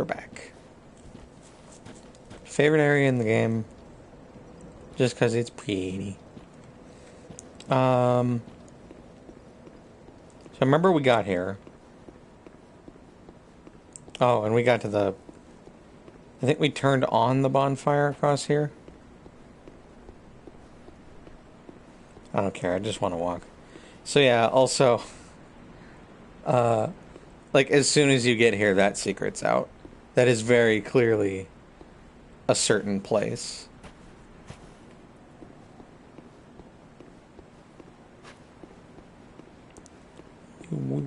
we're back. Favorite area in the game. Just because it's pretty. So remember we got here. Oh, and we got to the... I think we turned on the bonfire across here. I don't care, I just want to walk. So yeah, also... like, as soon as you get here, that secret's out. That is very clearly a certain place. Why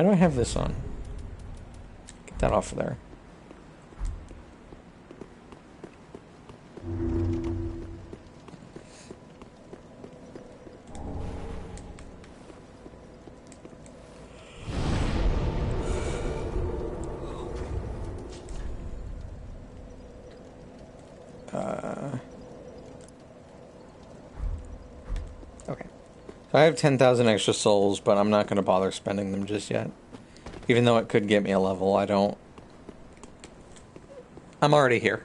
do I have this on? Get that off of there. Okay. So I have 10,000 extra souls, but I'm not going to bother spending them just yet. Even though it could get me a level, I don't... I'm already here.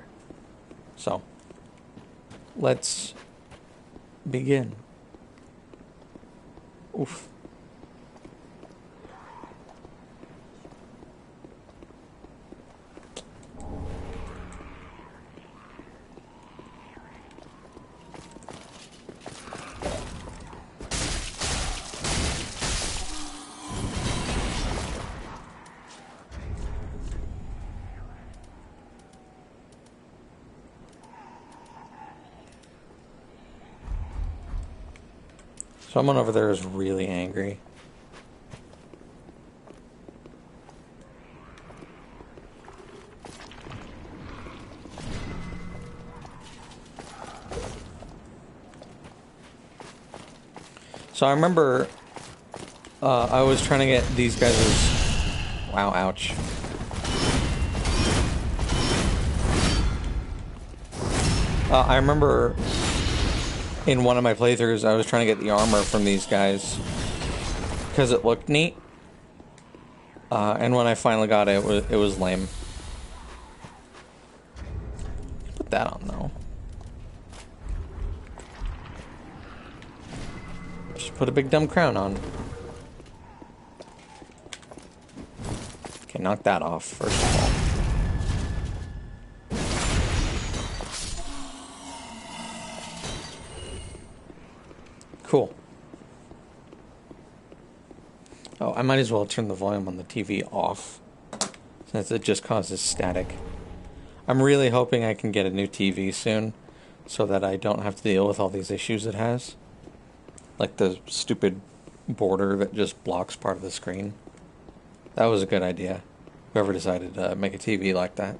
So, let's begin. Oof. Someone over there is really angry. So I remember I was trying to get these guys' wow, ouch. I remember in one of my playthroughs, I was trying to get the armor from these guys because it looked neat. And when I finally got it, it was lame. Put that on, though. Just put a big dumb crown on. Okay, knock that off, first of all. Cool. Oh, I might as well turn the volume on the TV off, since it just causes static. I'm really hoping I can get a new TV soon, so that I don't have to deal with all these issues it has. Like the stupid border that just blocks part of the screen. That was a good idea. Whoever decided to make a TV like that.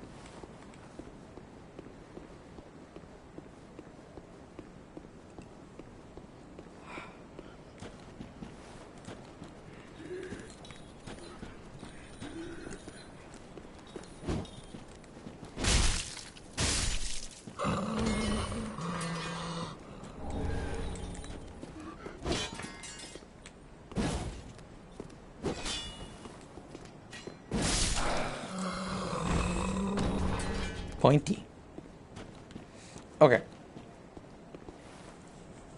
Pointy. Okay.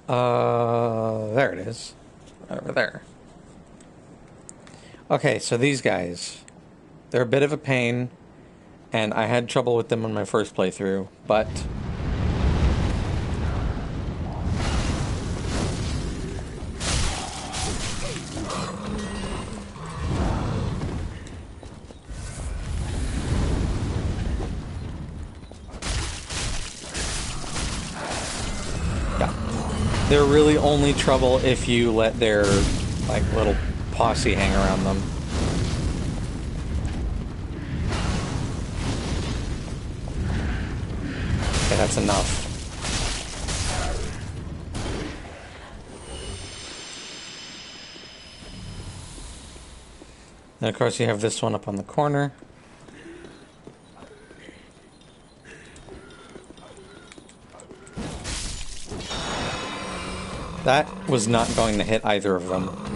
There it is. Over there. Okay, so these guys, they're a bit of a pain, and I had trouble with them on my first playthrough, but they're really only trouble if you let their, like, little posse hang around them. Okay, that's enough. And of course you have this one up on the corner. That was not going to hit either of them.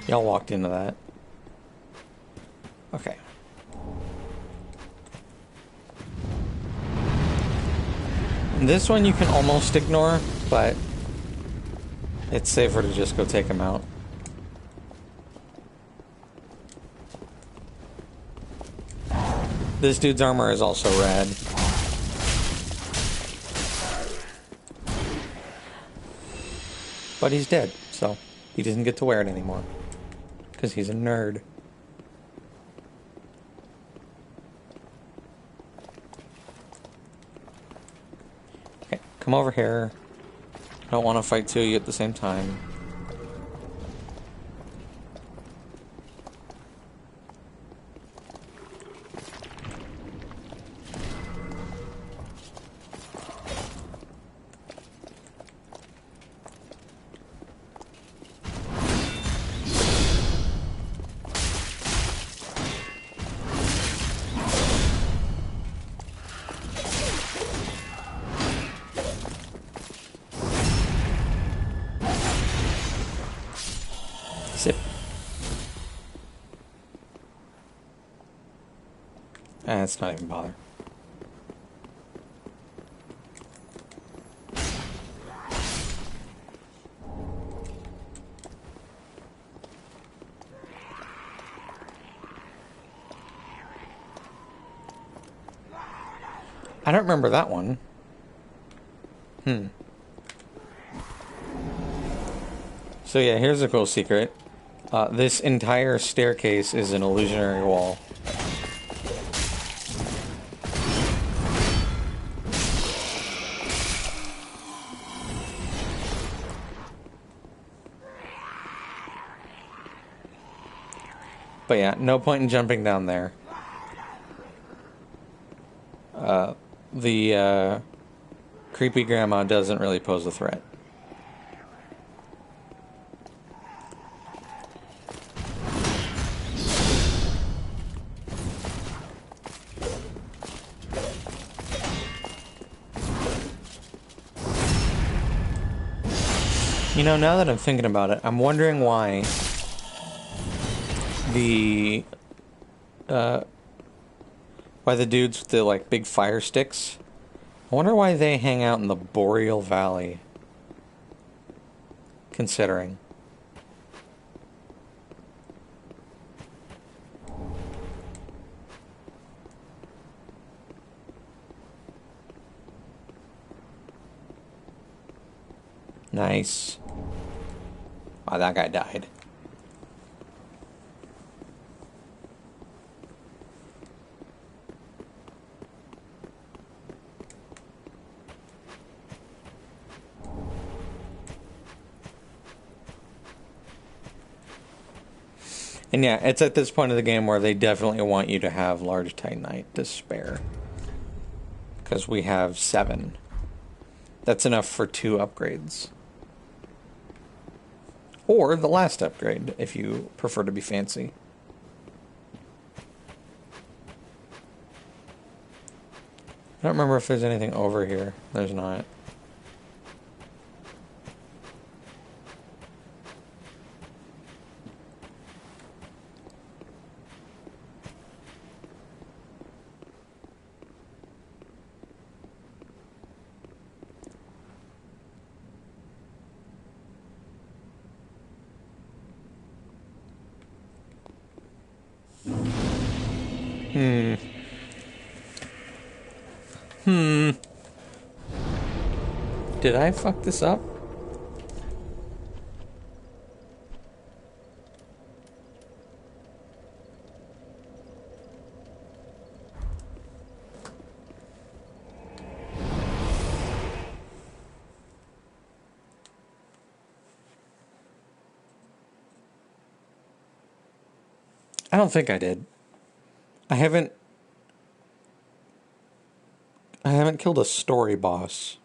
Y'all walked into that. Okay. This one you can almost ignore, but it's safer to just go take him out. This dude's armor is also red. But he's dead, so he doesn't get to wear it anymore. Because he's a nerd. Okay, come over here. I don't want to fight two of you at the same time. Zip. Let's not even bother. I don't remember that one. So yeah, here's a cool secret. This entire staircase is an illusionary wall. But yeah, no point in jumping down there. The creepy grandma doesn't really pose a threat. You know, now that I'm thinking about it, I'm wondering why the dudes with the like big fire sticks, I wonder why they hang out in the Boreal Valley. Considering. Nice. Wow, that guy died. And yeah, it's at this point of the game where they definitely want you to have large Titanite to spare. Because we have 7. That's enough for 2 upgrades. Or the last upgrade, if you prefer to be fancy. I don't remember if there's anything over here. There's not. Did I fuck this up? I don't think I did. I haven't killed a story boss.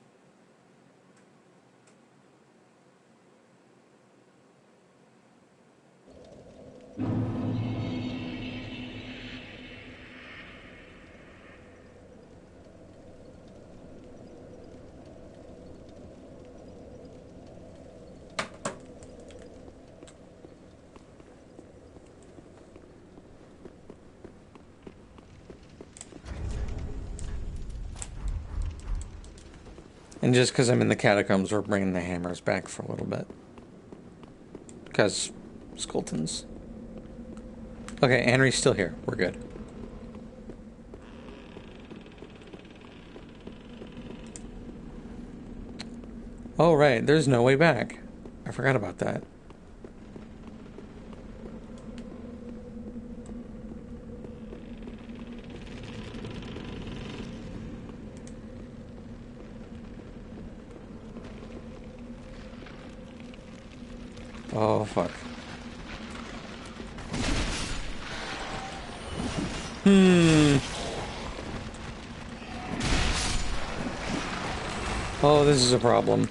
And just because I'm in the catacombs, we're bringing the hammers back for a little bit. Because skeletons. Okay, Henry's still here. We're good. Oh, right. There's no way back. I forgot about that. Oh, fuck. Oh, this is a problem.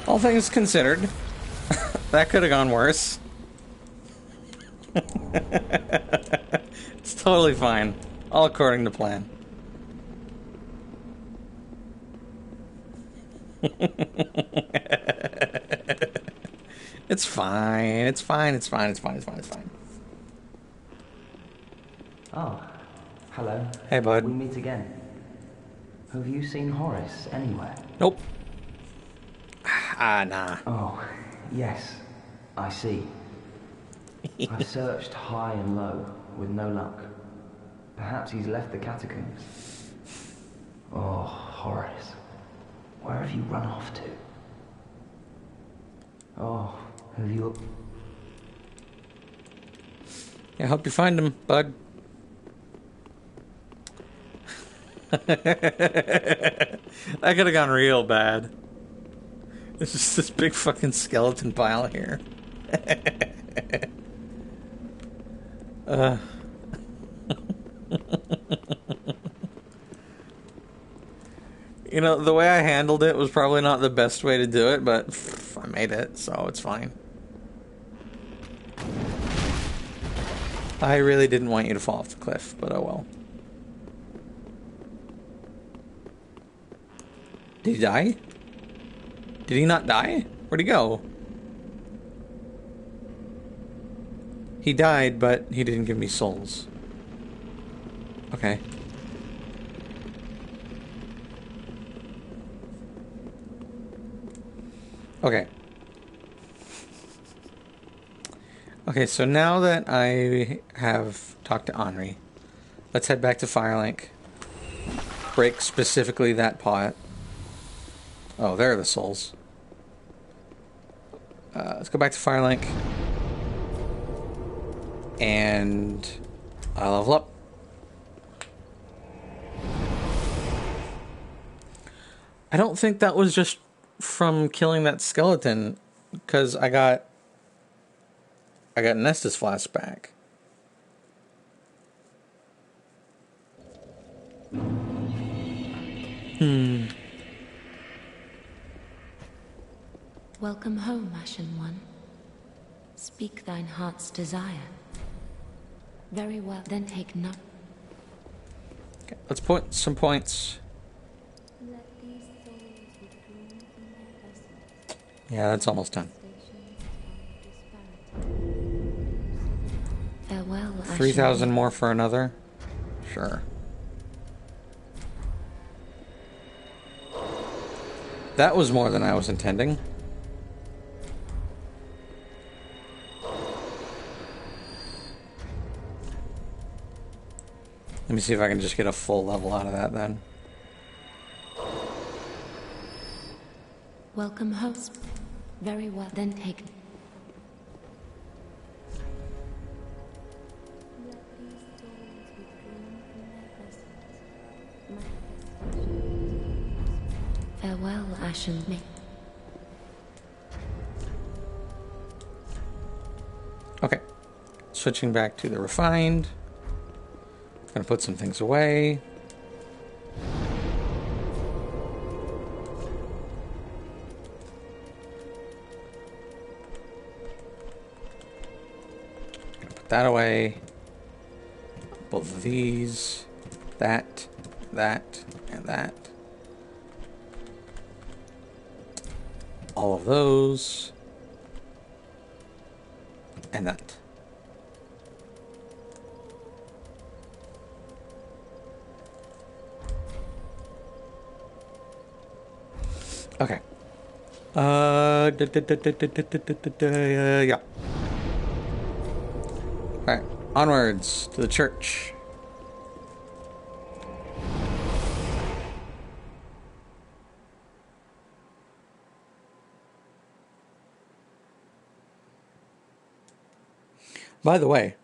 All things considered, that could have gone worse. It's totally fine. All according to plan. It's fine. It's fine. It's fine. It's fine. It's fine. It's fine. Oh, hello. Hey, bud. We meet again. Have you seen Horace anywhere? Nope. Nah. Oh, yes. I see. I've searched high and low with no luck. Perhaps he's left the catacombs. Oh, Horace. Where have you run off to? Oh, have you... Yeah, I hope you find him, bud. That could have gone real bad. There's just this big fucking skeleton pile here. You know, the way I handled it was probably not the best way to do it, but I made it, so it's fine. I really didn't want you to fall off the cliff, but oh well. Did he die? Did he not die? Where'd he go? He died, but he didn't give me souls. Okay. Okay. Okay, so now that I have talked to Henri, let's head back to Firelink. Break specifically that pot. Oh, there are the souls. Let's go back to Firelink. And I'll level up. I don't think that was just from killing that skeleton, because I got Nestus Flask back. Welcome home, Ashen One. Speak thine heart's desire. Very well, then take none. Okay, let's put some points. Yeah, that's almost done. Farewell, 3,000 more for another? Sure. That was more than I was intending. Let me see if I can just get a full level out of that then. Welcome host. Very well, then take... Farewell, Ashen Me. Okay. Switching back to the refined. Gonna put some things away. Gonna put that away. Both of these. That, and that. All of those. And that. Okay. Yeah. Alright. Onwards to the church. By the way,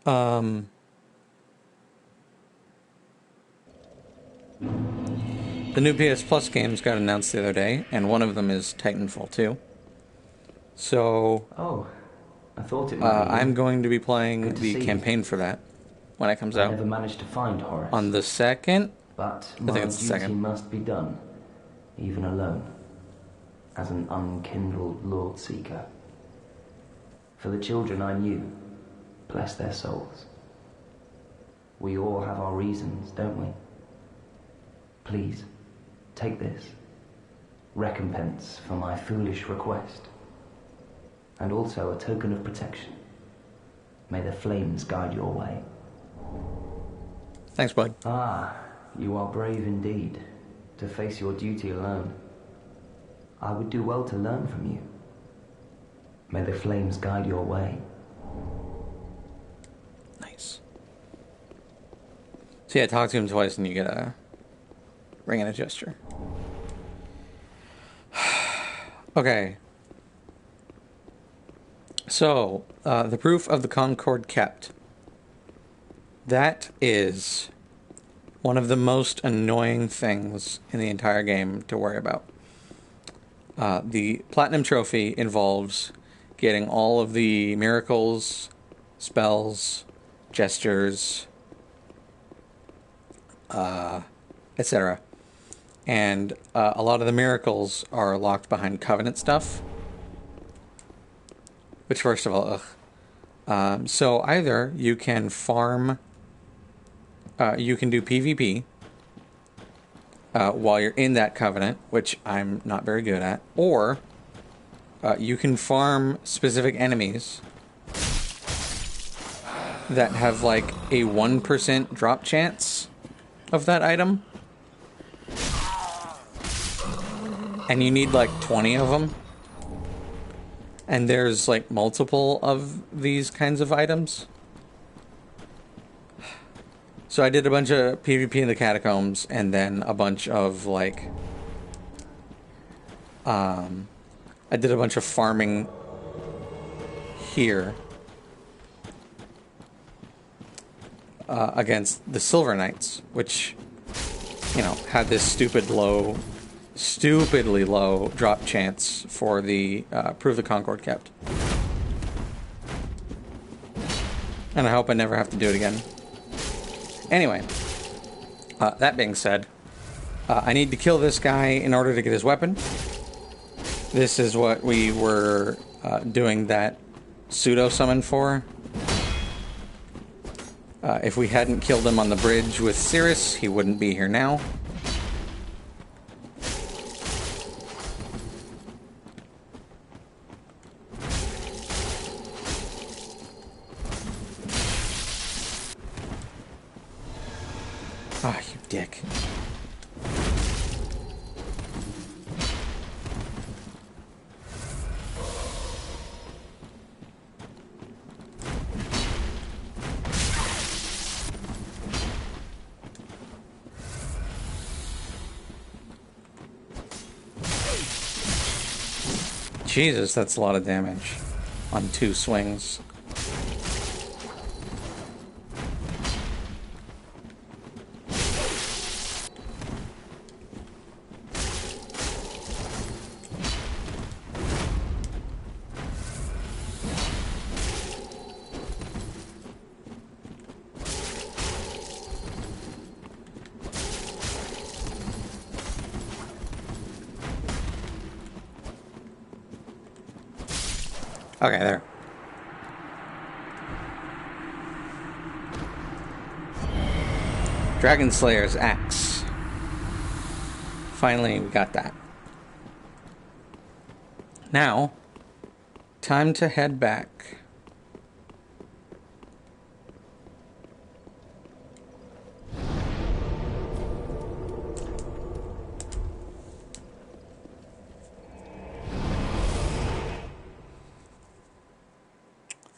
the new PS Plus games got announced the other day, and one of them is Titanfall 2. So, Oh, I thought it might be I'm going to be playing Good to the see campaign for that when it comes I out. never managed to find Horace. On the 2nd? But I my think it's the duty 2nd. must be done, even alone, as an unkindled Lord Seeker. For the children I knew, bless their souls. We all have our reasons, don't we? Please, take this. Recompense for my foolish request. And also a token of protection. May the flames guide your way. Thanks, bud. Ah, you are brave indeed, to face your duty alone. I would do well to learn from you. May the flames guide your way. Nice. So yeah, talk to him twice and you get a ring and a gesture. Okay. So, the proof of the Concord kept. That is one of the most annoying things in the entire game to worry about. The Platinum Trophy involves getting all of the miracles, spells, gestures, etc. And a lot of the miracles are locked behind Covenant stuff. Which, first of all, ugh. So either you can farm, you can do PvP while you're in that Covenant, which I'm not very good at, or you can farm specific enemies that have like a 1% drop chance of that item. And you need like 20 of them. And there's like multiple of these kinds of items. So I did a bunch of PvP in the catacombs and then a bunch of like I did a bunch of farming here against the Silver Knights, which, you know, had this stupidly low drop chance for the Prove the Concord kept. And I hope I never have to do it again. Anyway, that being said, I need to kill this guy in order to get his weapon. This is what we were doing that pseudo-summon for. If we hadn't killed him on the bridge with Cirrus, he wouldn't be here now. Ah, you dick. Jesus, that's a lot of damage on 2 swings. Okay, there. Dragon Slayer's axe. Finally, we got that. Now, time to head back.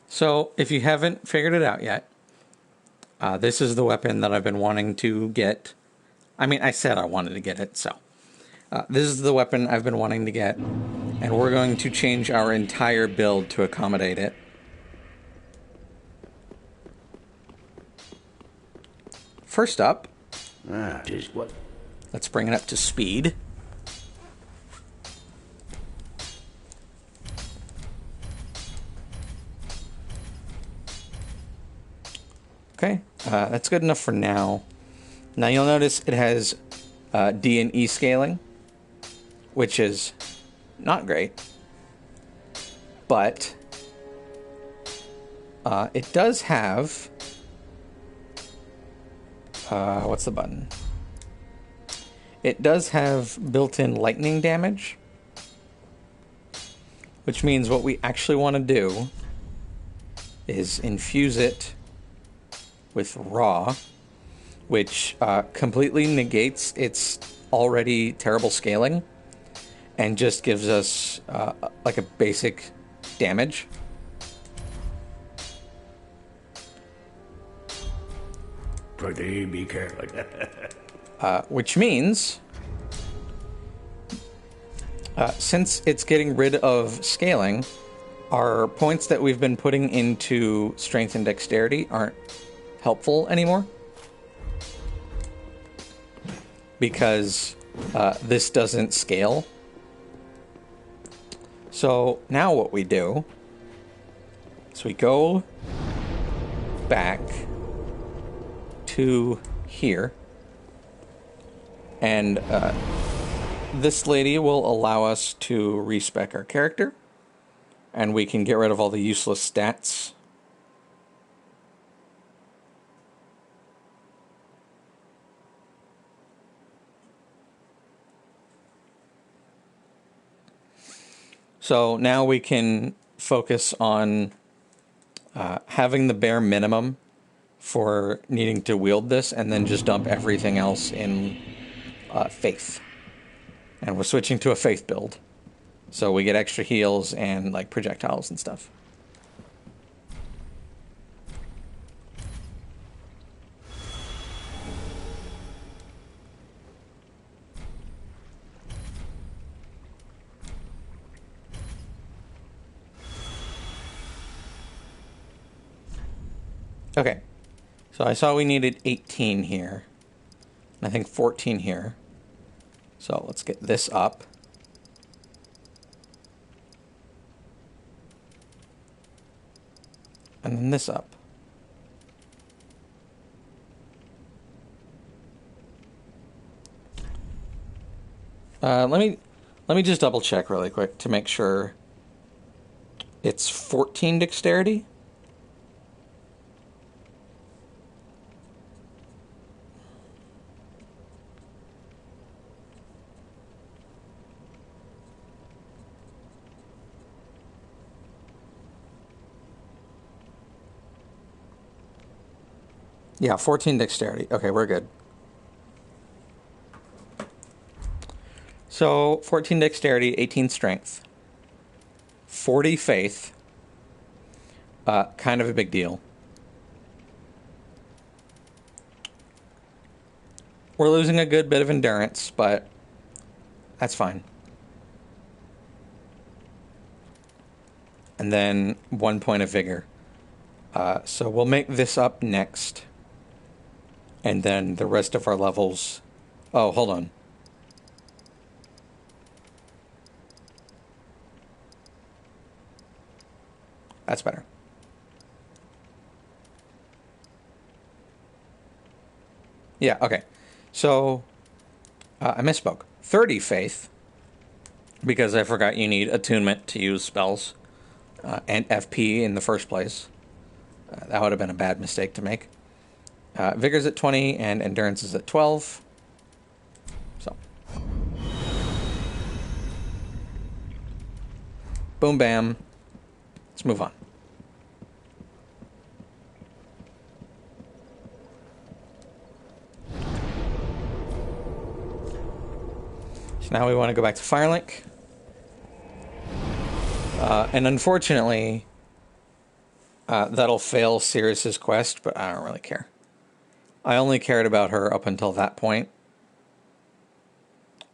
So, if you haven't figured it out yet, this is the weapon that I've been wanting to get. I mean, I said I wanted to get it, so. This is the weapon I've been wanting to get, and we're going to change our entire build to accommodate it. First up, Just what? let's bring it up to speed. Okay, that's good enough for now. Now you'll notice it has D and E scaling, which is not great, but it does have, what's the button? It does have built-in lightning damage, which means what we actually want to do is infuse it with raw, which completely negates its already terrible scaling and just gives us like a basic damage. Pretty be careful. Which means, since it's getting rid of scaling, our points that we've been putting into strength and dexterity aren't helpful anymore, because this doesn't scale. So now what we do is we go back to here, and this lady will allow us to respec our character, and we can get rid of all the useless stats. So now we can focus on having the bare minimum for needing to wield this, and then just dump everything else in faith. And we're switching to a faith build, so we get extra heals and like projectiles and stuff. Okay, so I saw we needed 18 here, and I think 14 here. So let's get this up. And then this up. Let me just double check really quick to make sure it's 14 dexterity. Yeah, 14 dexterity. Okay, we're good. So, 14 dexterity, 18 strength, 40 faith. Kind of a big deal. We're losing a good bit of endurance, but that's fine. and then 1 point of vigor. So we'll make this up next. And then the rest of our levels... Oh, hold on. That's better. Yeah, okay. So, I misspoke. 30 faith, because I forgot you need attunement to use spells, and FP in the first place. That would have been a bad mistake to make. Vigor's at 20, and endurance is at 12. So. Boom, bam. Let's move on. So now we want to go back to Firelink. And unfortunately, that'll fail Sirius's quest, but I don't really care. I only cared about her up until that point,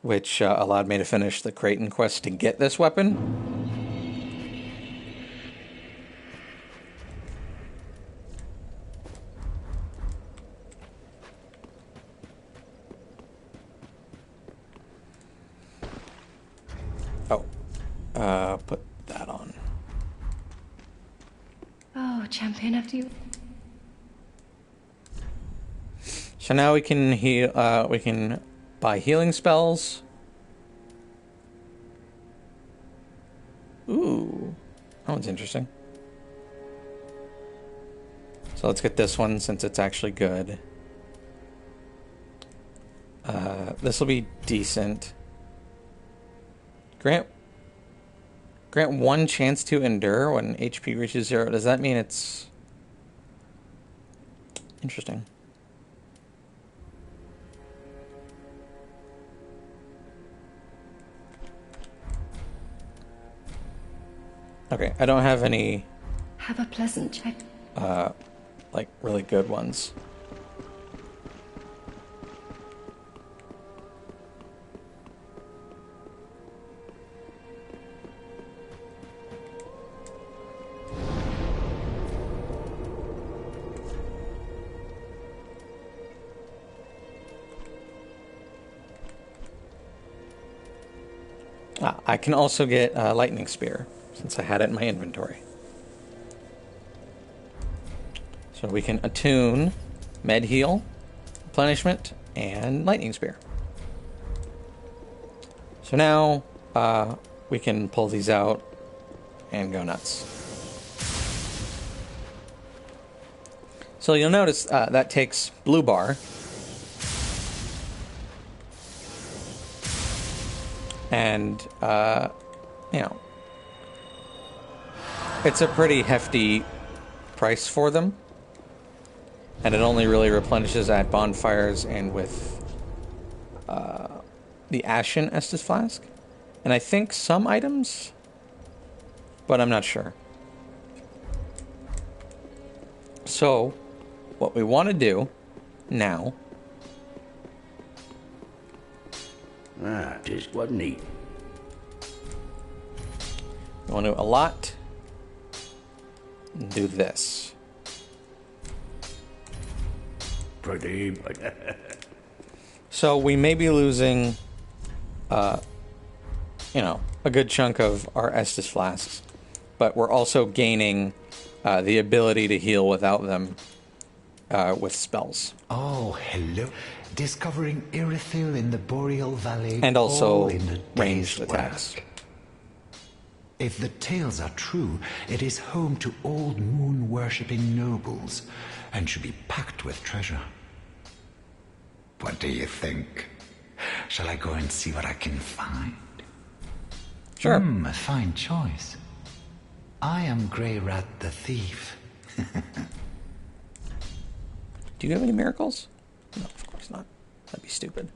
which allowed me to finish the Creighton quest to get this weapon. Put that on. Oh, champion after you. So now we can heal. We can buy healing spells. Ooh, that one's interesting. So let's get this one since it's actually good. This will be decent. Grant 1 chance to endure when HP reaches 0. Does that mean it's... Interesting. Okay, I don't have any... Have a pleasant check. like, really good ones. I can also get Lightning Spear, since I had it in my inventory. So we can attune Med Heal, Replenishment, and Lightning Spear. So now we can pull these out and go nuts. So you'll notice that takes blue bar. And, you know, it's a pretty hefty price for them. And it only really replenishes at bonfires and with the Ashen Estus Flask. And I think some items, but I'm not sure. So, what we want to do now... Just what neat. You want to allot and do this. Pretty. So we may be losing, you know, a good chunk of our Estus Flasks, but we're also gaining the ability to heal without them with spells. Oh, hello. Discovering Irithil in the Boreal Valley. And also all in a ranged day's attacks. work. If the tales are true, it is home to old moon-worshipping nobles and should be packed with treasure. What do you think? Shall I go and see what I can find? Sure. A fine choice. I am Grey Rat the Thief. Do you have any miracles? No, of course not. That'd be stupid.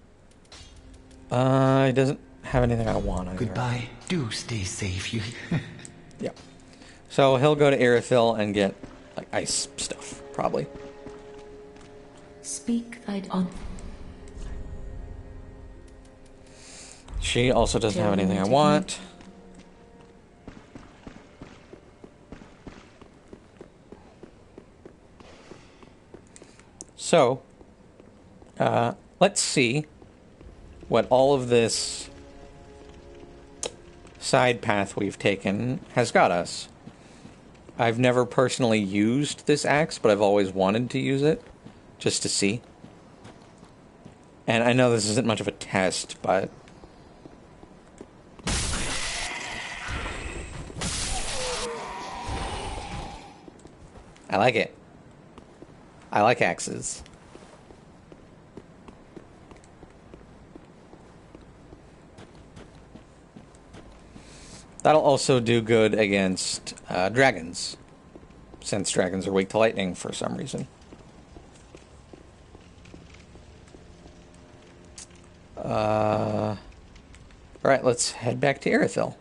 It doesn't have anything I want either. Goodbye. Do stay safe, you... Yeah. So he'll go to Irithil and get like ice stuff, probably. Speak thy on. She also doesn't have anything I want. So, let's see what all of this side path we've taken has got us. I've never personally used this axe, but I've always wanted to use it, just to see. And I know this isn't much of a test, but... I like it. I like axes. That'll also do good against dragons, since dragons are weak to lightning for some reason. Alright, let's head back to Irithyll.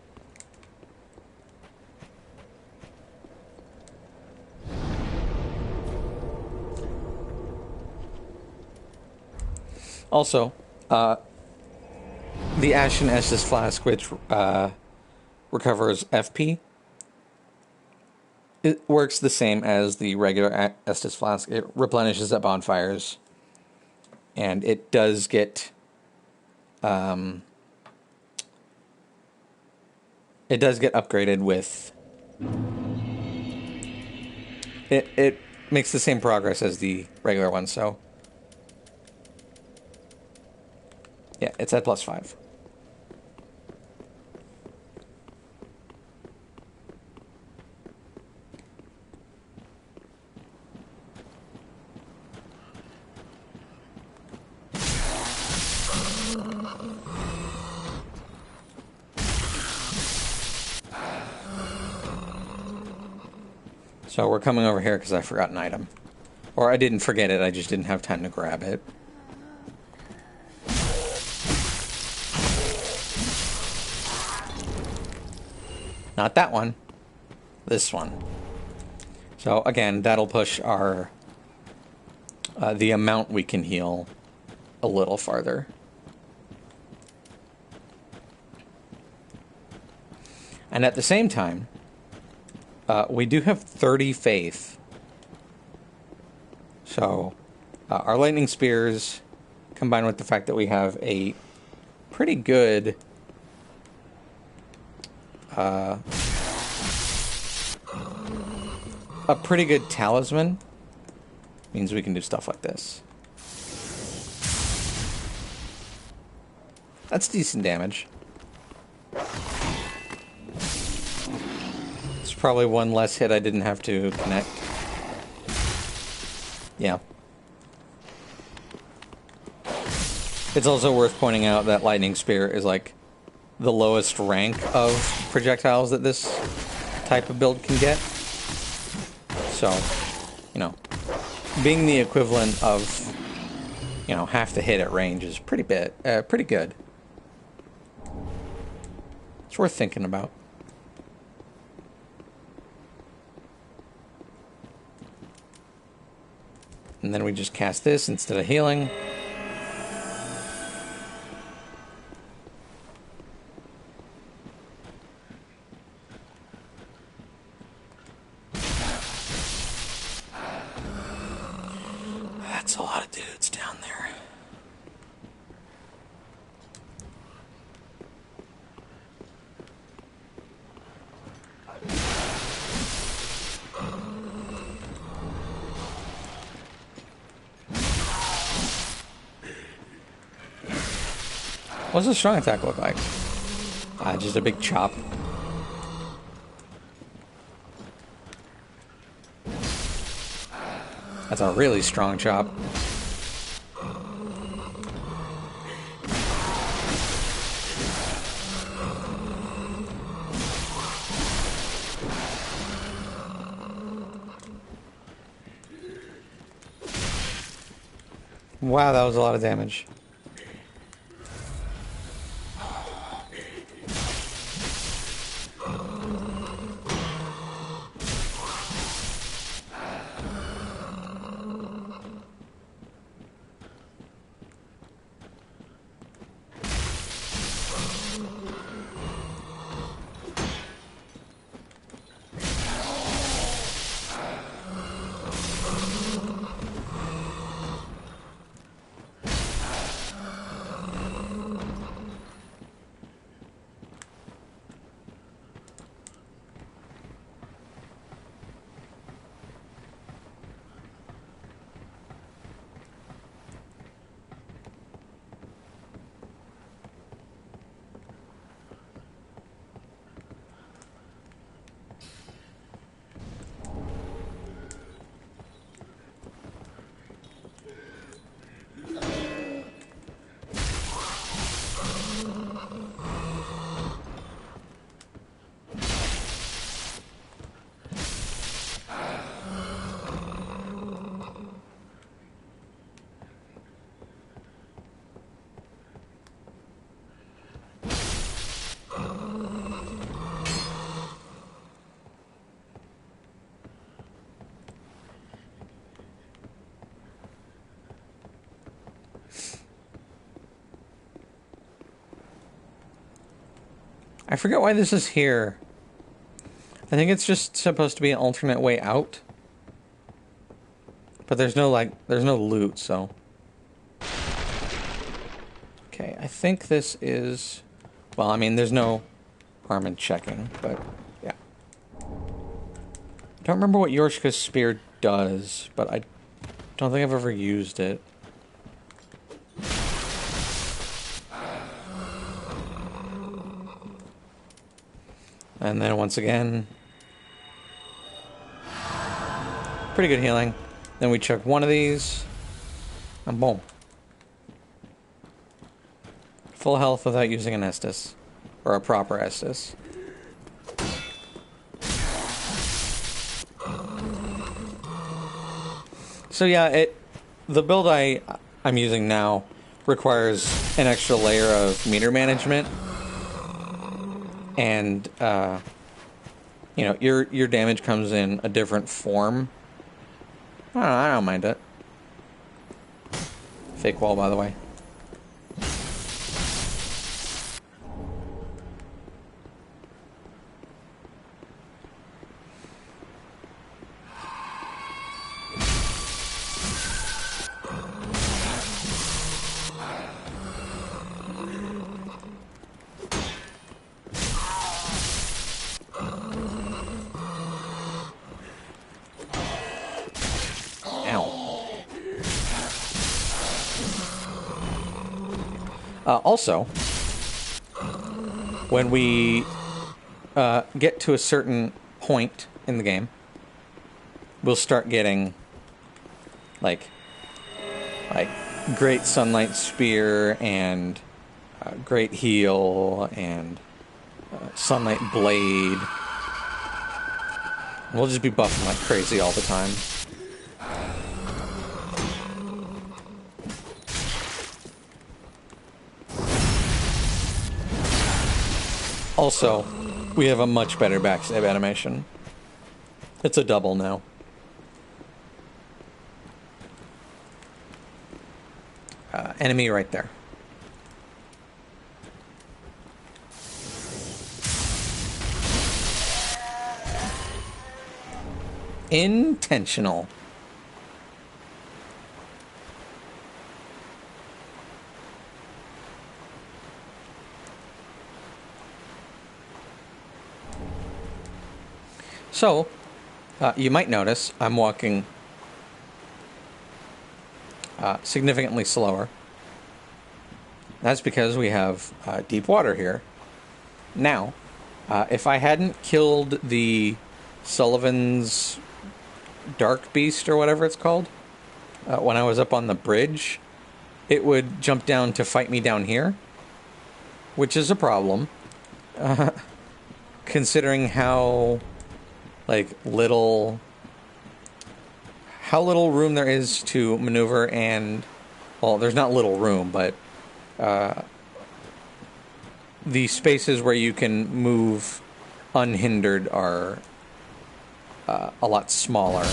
Also, the Ashen Estus Flask, which recovers FP, it works the same as the regular Estus Flask. It replenishes at bonfires, and it does get upgraded with it makes the same progress as the regular one, so yeah, it's at +5. So we're coming over here because I forgot an item. Or I didn't forget it, I just didn't have time to grab it. Not that one. This one. So again, that'll push our the amount we can heal a little farther. And at the same time, we do have 30 faith. So our lightning spears, combined with the fact that we have a pretty good talisman, means we can do stuff like this. That's decent damage. It's probably one less hit I didn't have to connect. Yeah. It's also worth pointing out that lightning spear is like the lowest rank of projectiles that this type of build can get. So, you know, being the equivalent of, you know, half the hit at range is pretty good. It's worth thinking about. And then we just cast this instead of healing. That's a lot of dudes down there. What's a strong attack look like? Just a big chop. That's a really strong chop. Wow, that was a lot of damage. I forget why this is here. I think it's just supposed to be an alternate way out. But there's no, there's no loot, so... Okay, I think this is... Well, I mean, there's no harm in checking, but yeah. I don't remember what Yorshka's spear does, but I don't think I've ever used it. And then once again... Pretty good healing. Then we chuck one of these, and boom. Full health without using an Estus. Or a proper Estus. So yeah, the build I'm using now requires an extra layer of meter management. And, you know, your damage comes in a different form. I don't mind it. Fake wall, by the way. Also, when we get to a certain point in the game, we'll start getting like great sunlight spear and great heal and sunlight blade. We'll just be buffing like crazy all the time. Also, we have a much better backstab animation. It's a double now. Enemy right there. Intentional. So, you might notice I'm walking significantly slower. That's because we have deep water here. Now, if I hadn't killed the Sullivan's Dark Beast or whatever it's called, when I was up on the bridge, it would jump down to fight me down here, which is a problem, considering how little room there is to maneuver, and well, there's not little room, but the spaces where you can move unhindered are a lot smaller.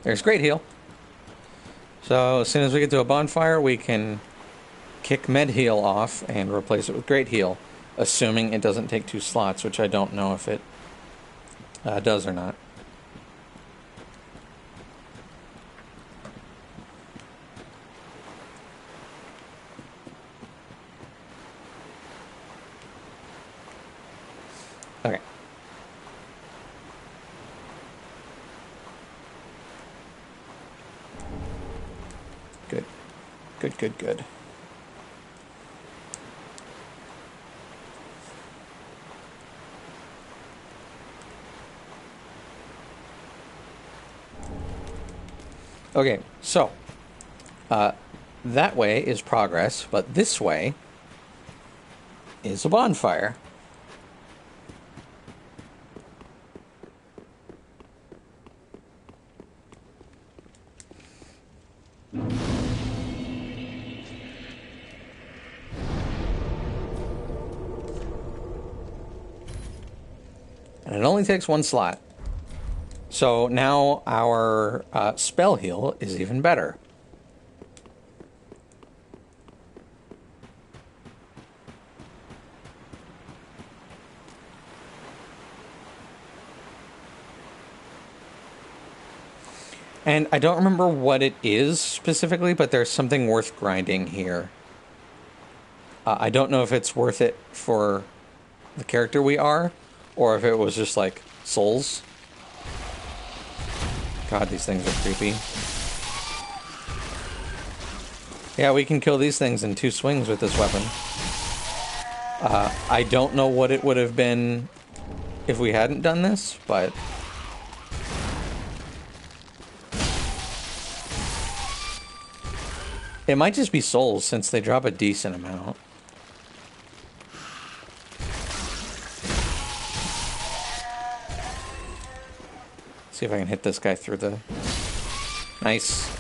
There's great heal. So as soon as we get to a bonfire, we can kick med heal off and replace it with great heal, assuming it doesn't take 2 slots, which I don't know if it does or not. Okay. Good. Good, good, good. Okay, so that way is progress, but this way is a bonfire. And it only takes 1 slot. So now our spell heal is even better. And I don't remember what it is specifically, but there's something worth grinding here. I don't know if it's worth it for the character we are, or if it was just like souls. God, these things are creepy. Yeah, we can kill these things in 2 swings with this weapon. I don't know what it would have been if we hadn't done this, but... it might just be souls, since they drop a decent amount. See if I can hit this guy through the... nice.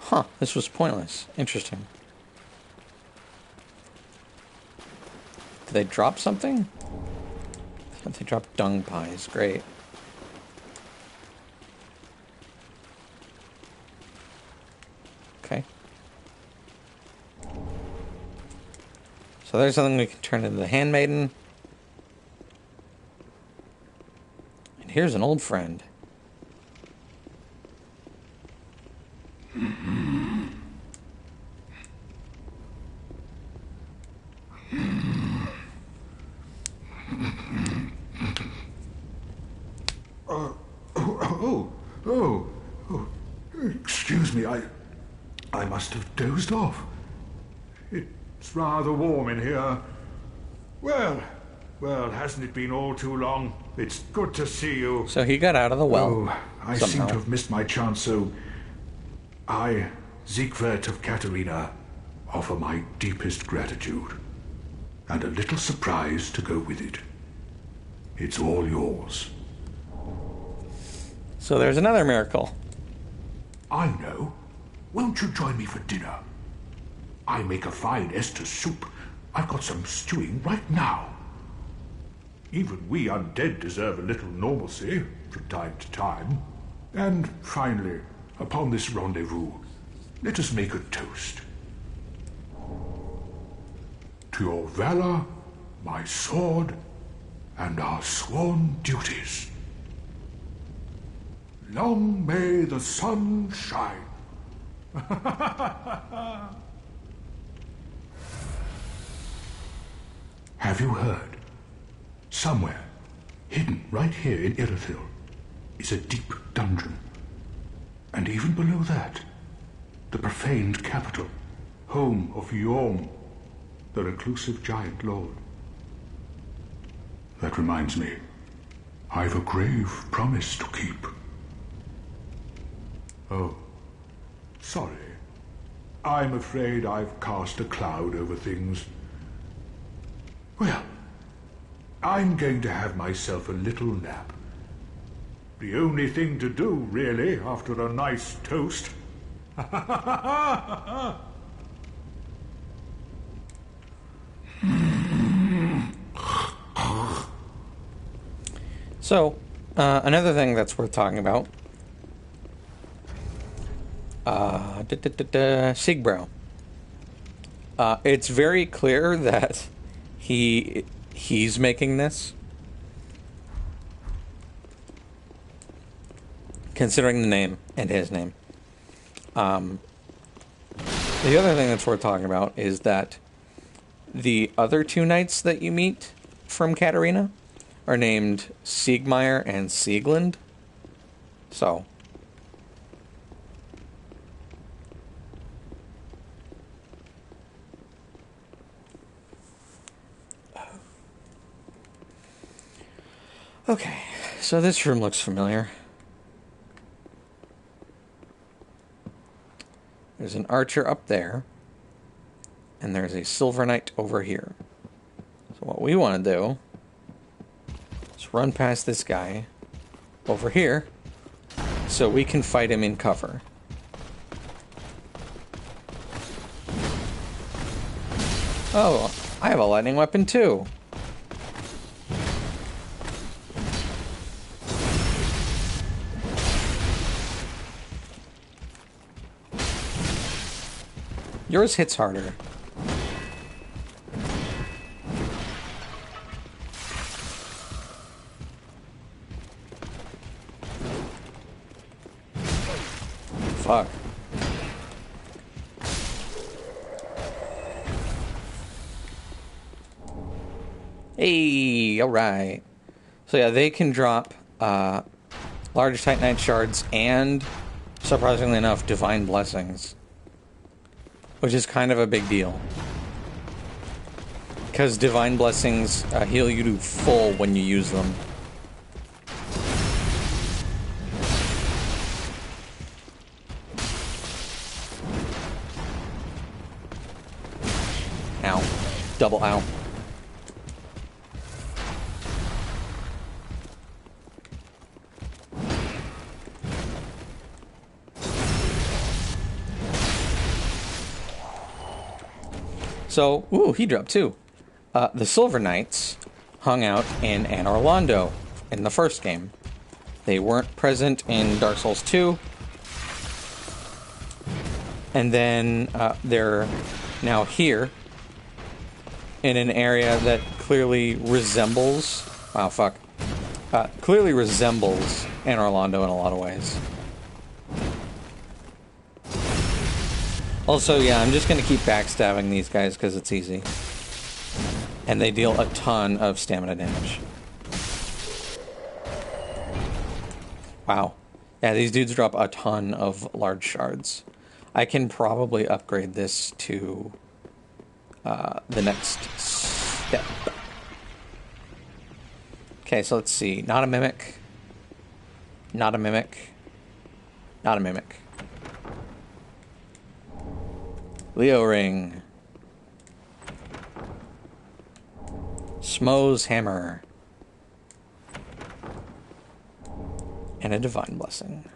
Huh, this was pointless. Interesting. Did they drop something? They dropped dung pies. Great. Okay. So there's something we can turn into the handmaiden. And here's an old friend. Excuse me, I must have dozed off. It's rather warm in here. Well, hasn't it been all too long? It's good to see you. So he got out of the well. Oh, I seem to have missed my chance, so I, Siegwart of Katarina, offer my deepest gratitude. And a little surprise to go with it. It's all yours. So there's another miracle. I know. Won't you join me for dinner? I make a fine Esther soup. I've got some stewing right now. Even we undead deserve a little normalcy from time to time. And finally, upon this rendezvous, let us make a toast. To your valor, my sword, and our sworn duties. Long may the sun shine. Have you heard? Somewhere, hidden right here in Irithyll, is a deep dungeon. And even below that, the profaned capital, home of Yhorm, the reclusive giant lord. That reminds me, I've a grave promise to keep. Oh, sorry. I'm afraid I've cast a cloud over things. Well, I'm going to have myself a little nap. The only thing to do, really, after a nice toast. So, another thing that's worth talking about. Siegbro. It's very clear that he's making this. Considering the name and his name. The other thing that's worth talking about is that the other 2 knights that you meet from Katarina are named Siegmeyer and Sieglind. So. Okay, so this room looks familiar. There's an archer up there, and there's a silver knight over here. So what we want to do is run past this guy over here so we can fight him in cover. Oh, I have a lightning weapon too. Yours hits harder. Fuck. Hey, alright. So yeah, they can drop large Titanite shards and, surprisingly enough, divine blessings. Which is kind of a big deal. Because divine blessings heal you to full when you use them. Ow. Double ow. So, ooh, he dropped two. The Silver Knights hung out in Anor Londo in the first game. They weren't present in Dark Souls 2. And then they're now here in an area that clearly resembles... Wow, fuck. Clearly resembles Anor Londo in a lot of ways. Also, yeah, I'm just going to keep backstabbing these guys because it's easy. And they deal a ton of stamina damage. Wow. Yeah, these dudes drop a ton of large shards. I can probably upgrade this to the next step. Okay, so let's see. Not a mimic. Not a mimic. Not a mimic. Leo ring. Smo's hammer. And a divine blessing.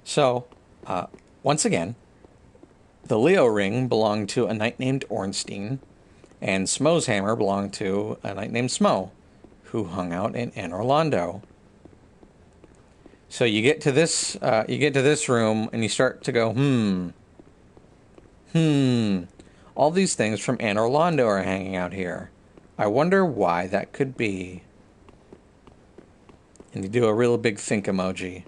So, once again, the Leo ring belonged to a knight named Ornstein, and Smo's hammer belonged to a knight named Smo, who hung out in Anor Londo. So you get to this room, and you start to go, all these things from Anor Londo are hanging out here. I wonder why that could be. And you do a real big think emoji.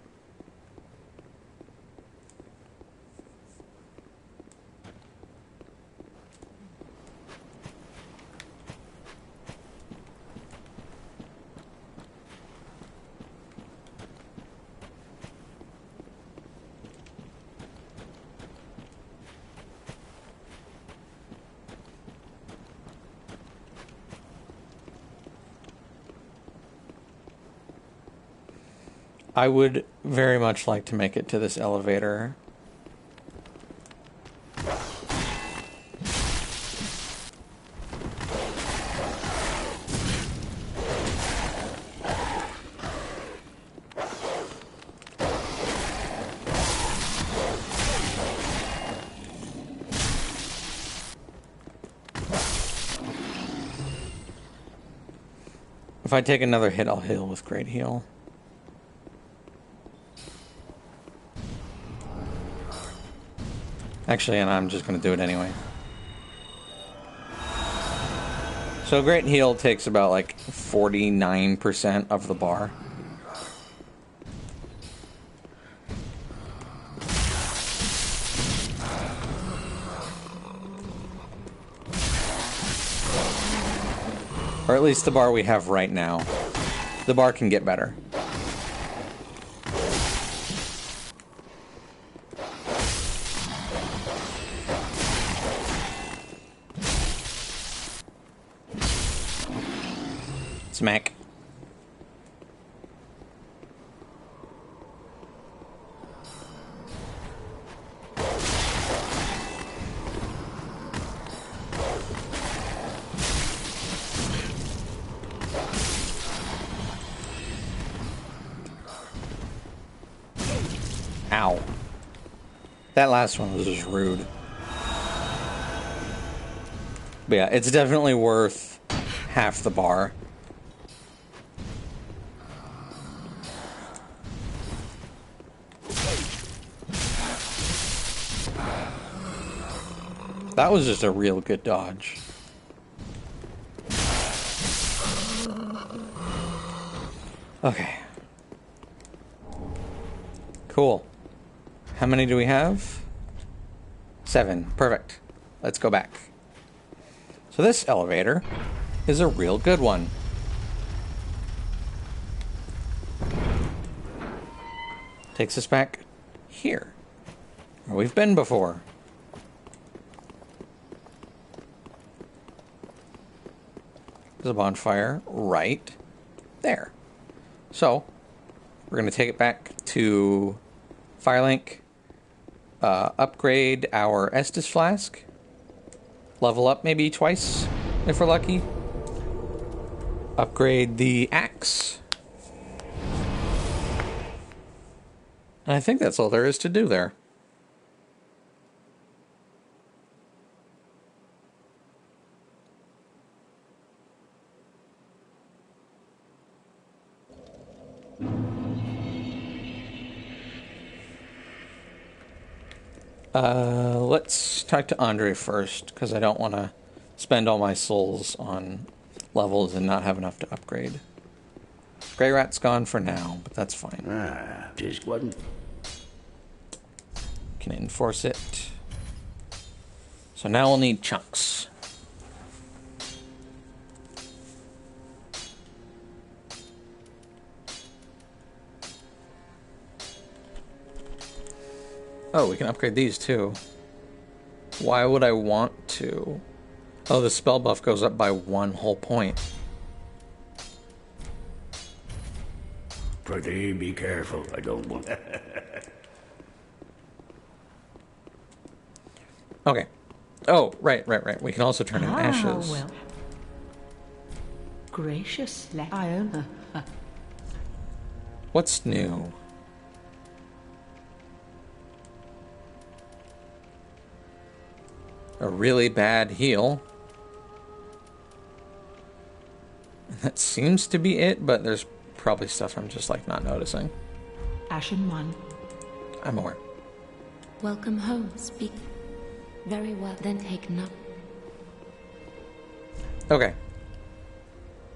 I would very much like to make it to this elevator. If I take another hit, I'll heal with Great Heal. Actually, and I'm just going to do it anyway. So Great Heal takes about like 49% of the bar. Or at least the bar we have right now. The bar can get better. Smack. Ow. That last one was just rude. But yeah, it's definitely worth half the bar. That was just a real good dodge. Okay. Cool. How many do we have? 7. Perfect. Let's go back. So this elevator is a real good one. Takes us back here, where we've been before. There's a bonfire right there. So, we're going to take it back to Firelink, upgrade our Estus flask, level up maybe twice if we're lucky, upgrade the axe. And I think that's all there is to do there. Let's talk to Andre first, because I don't want to spend all my souls on levels and not have enough to upgrade. Grey Rat's gone for now, but that's fine. Just wasn't. Can enforce it. So now we'll need chunks. Oh, we can upgrade these too. Why would I want to? Oh, the spell buff goes up by 1 whole point. Pretty be careful. I don't want. Okay. Oh, right. We can also turn in ashes. Well. Gracious, Iona. What's new? A really bad heal. That seems to be it, but there's probably stuff I'm just like not noticing. Ashen one. I'm aware. Welcome home, speak. Very well, then take no. Okay.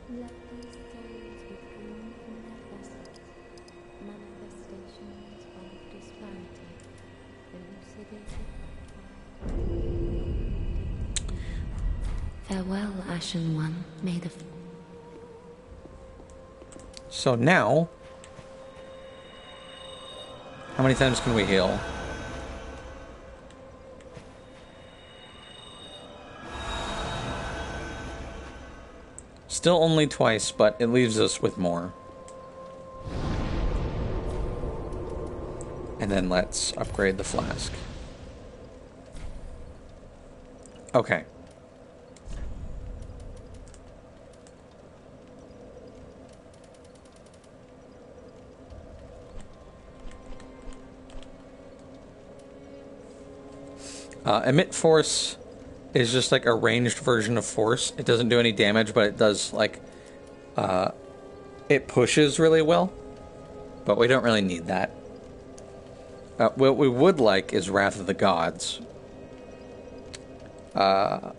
Let these souls withdrawn from their vessels, manifestations of disparity, elucidated by farewell, Ashen One. May the... So now, how many times can we heal? Still only twice, but it leaves us with more. And then let's upgrade the flask. Okay. Emit Force is just like a ranged version of Force. It doesn't do any damage, but it does like it pushes really well. But we don't really need that. What we would like is Wrath of the Gods. I'm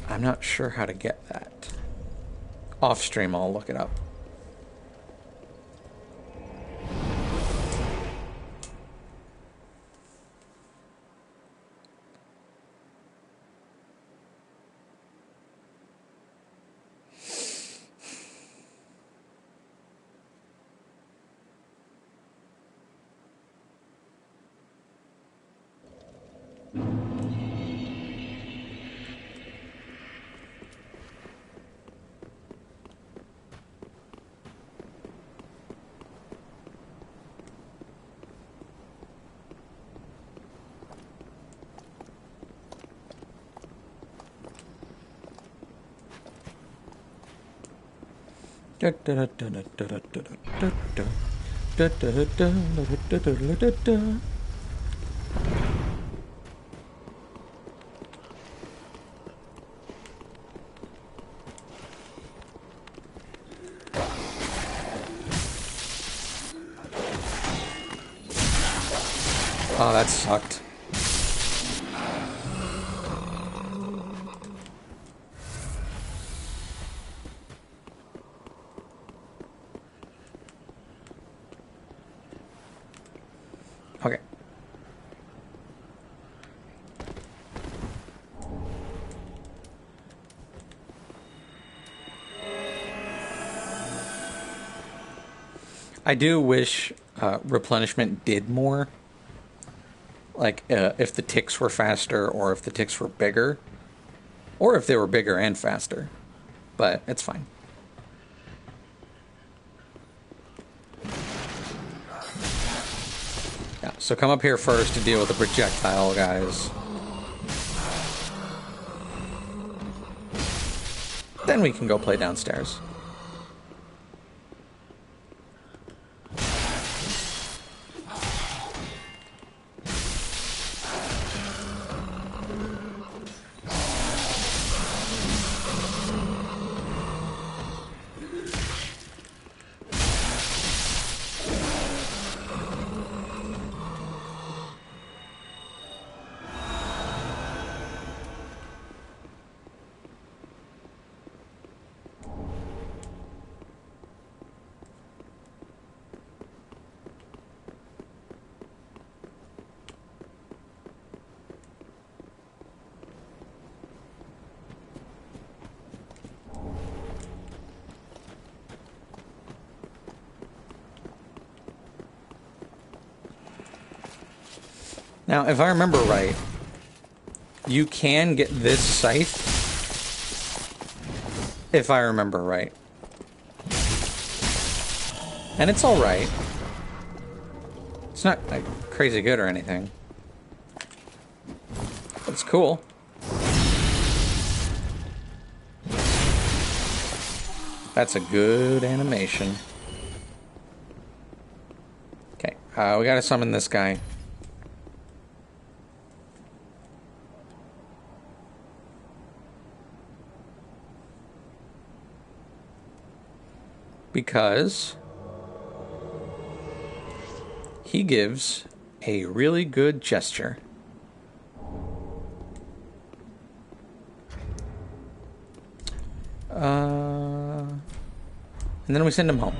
not sure how to get that. Off stream, I'll look it up. Oh, that sucked. Okay. I do wish replenishment did more. Like, if the ticks were faster, or if the ticks were bigger, or if they were bigger and faster. But it's fine. Yeah, so come up here first to deal with the projectile guys. Then we can go play downstairs. Now, if I remember right, you can get this scythe, if I remember right. And it's alright. It's not like crazy good or anything. But it's cool. That's a good animation. Okay, we gotta summon this guy. Because he gives a really good gesture. And then we send him home.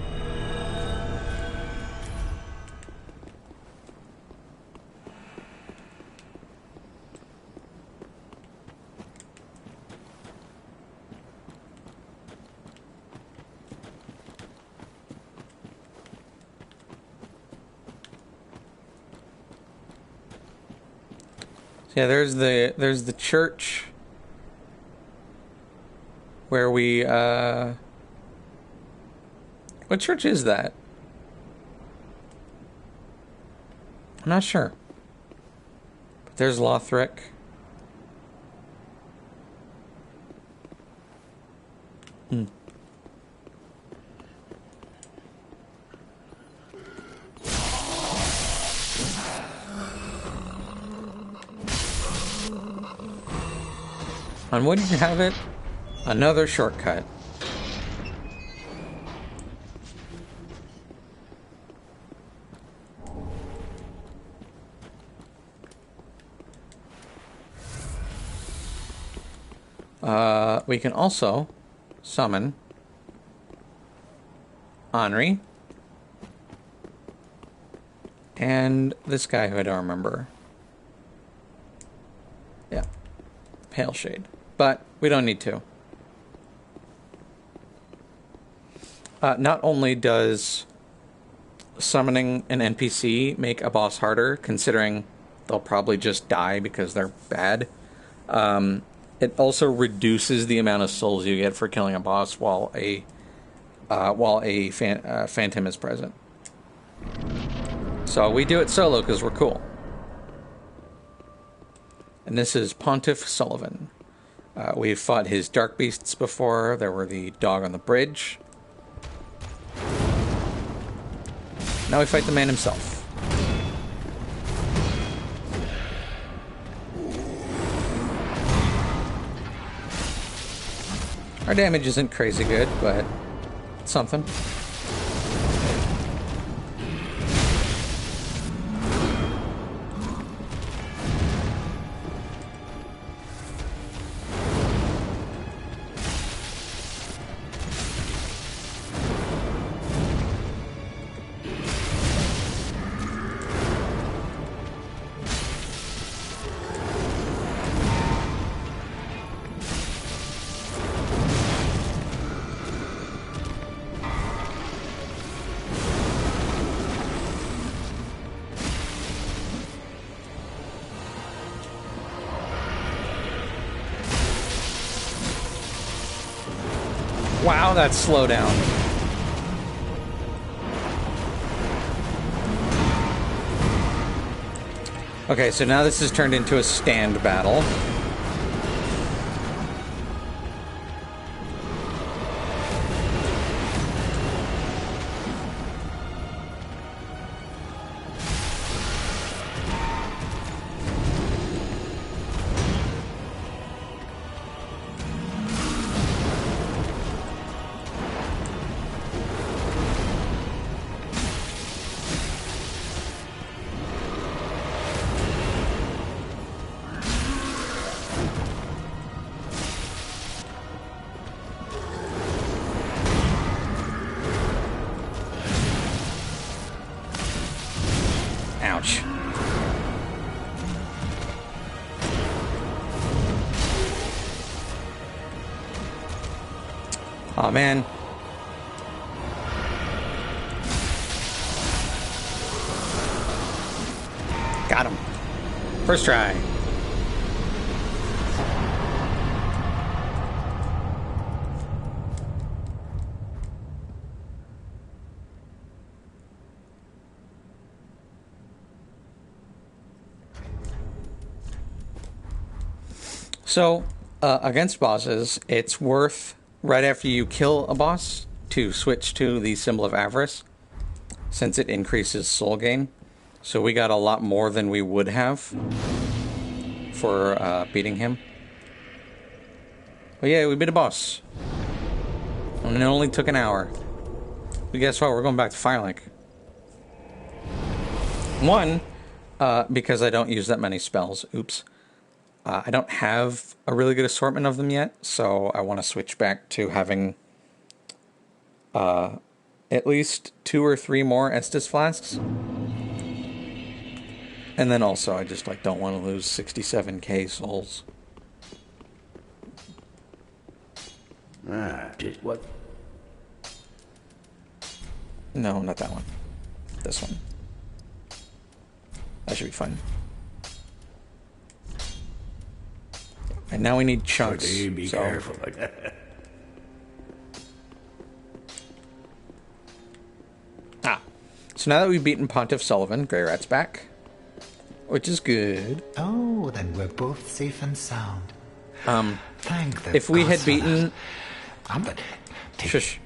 Yeah, there's the church where we what church is that? I'm not sure. But there's Lothric. And wouldn't you have it? Another shortcut. We can also summon Henri and this guy who I don't remember. Yeah, Pale Shade. But we don't need to. Not only does summoning an NPC make a boss harder, considering they'll probably just die because they're bad, it also reduces the amount of souls you get for killing a boss while a phantom is present. So we do it solo because we're cool. And this is Pontiff Sullivan. We've fought his dark beasts before. There were the dog on the bridge. Now we fight the man himself. Our damage isn't crazy good, but it's something. Wow, that slowdown. Okay, so now this has turned into a stand battle. Ouch. Oh man. Got him. First try. So, against bosses, it's worth, right after you kill a boss, to switch to the Symbol of Avarice, since it increases soul gain. So we got a lot more than we would have for beating him. But yeah, we beat a boss. And it only took an hour. But guess what? We're going back to Firelink. One, because I don't use that many spells. Oops. I don't have a really good assortment of them yet, so I want to switch back to having at least 2 or 3 more Estus flasks. And then also, I just don't want to lose 67k souls. Just what? No, not that one. This one. That should be fun. And now we need chunks. Okay, be careful. So now that we've beaten Pontiff Sullivan, Grey Rat's back. Which is good. Oh, then we're both safe and sound. Thank the if we had gods for beaten... that. Shush.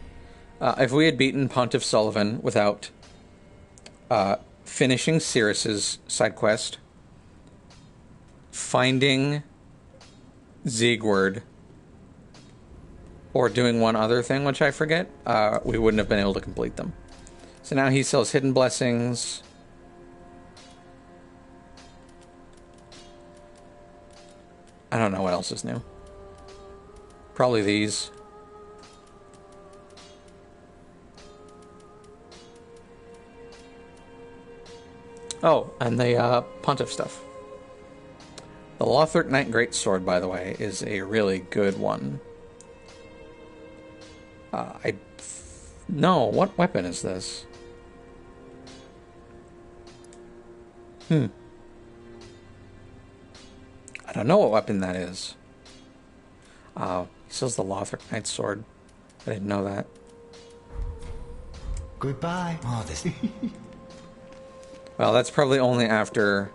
If we had beaten Pontiff Sullivan without finishing Cirrus's side quest, finding Siegward, or doing one other thing, which I forget, we wouldn't have been able to complete them. So now he sells Hidden Blessings. I don't know what else is new. Probably these. Oh, and the Pontiff stuff. The Lothric Knight Greatsword, by the way, is a really good one. No, what weapon is this? I don't know what weapon that is. He sells the Lothric Knight Sword. I didn't know that. Goodbye. Oh, this. Well, that's probably only after...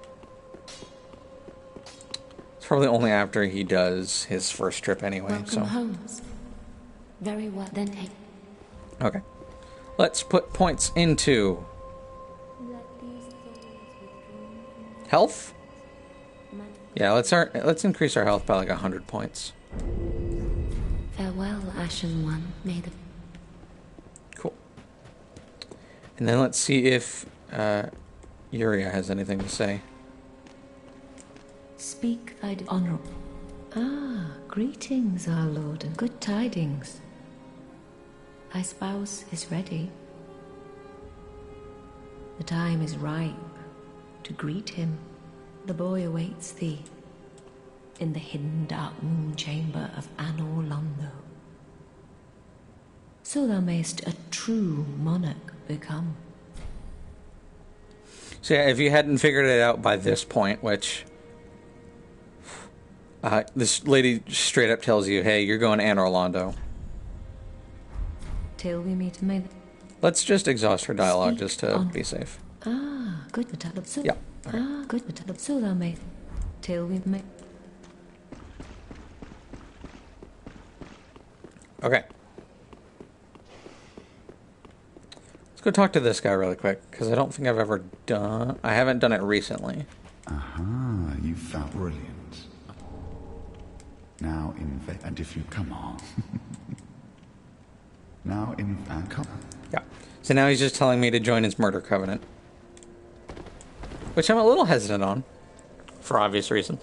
It's probably only after he does his first trip anyway, Welcome so... Holmes. Very well, then take... Okay. Let's put points into health? Yeah, let's increase our health by like 100 points. Farewell, Ashen One. May the... Cool. And then let's see if Yuria has anything to say. Speak thy honorable. Ah, greetings, our lord, and good tidings. Thy spouse is ready. The time is ripe to greet him. The boy awaits thee in the hidden dark moon chamber of Anor Londo. So thou mayst a true monarch become. So yeah, if you hadn't figured it out by this point, which this lady straight up tells you, hey, you're going to Anor Londo. Till we meet, may... Let's just exhaust her dialogue just to be safe. Ah, good. So, yeah. Okay. Ah, good. So thou may... Till we may... Okay. Let's go talk to this guy really quick, because I don't think I've ever done... I haven't done it recently. Aha, you found brilliant. Now and if you come on. Now come. Yeah. So now he's just telling me to join his murder covenant. Which I'm a little hesitant on. For obvious reasons.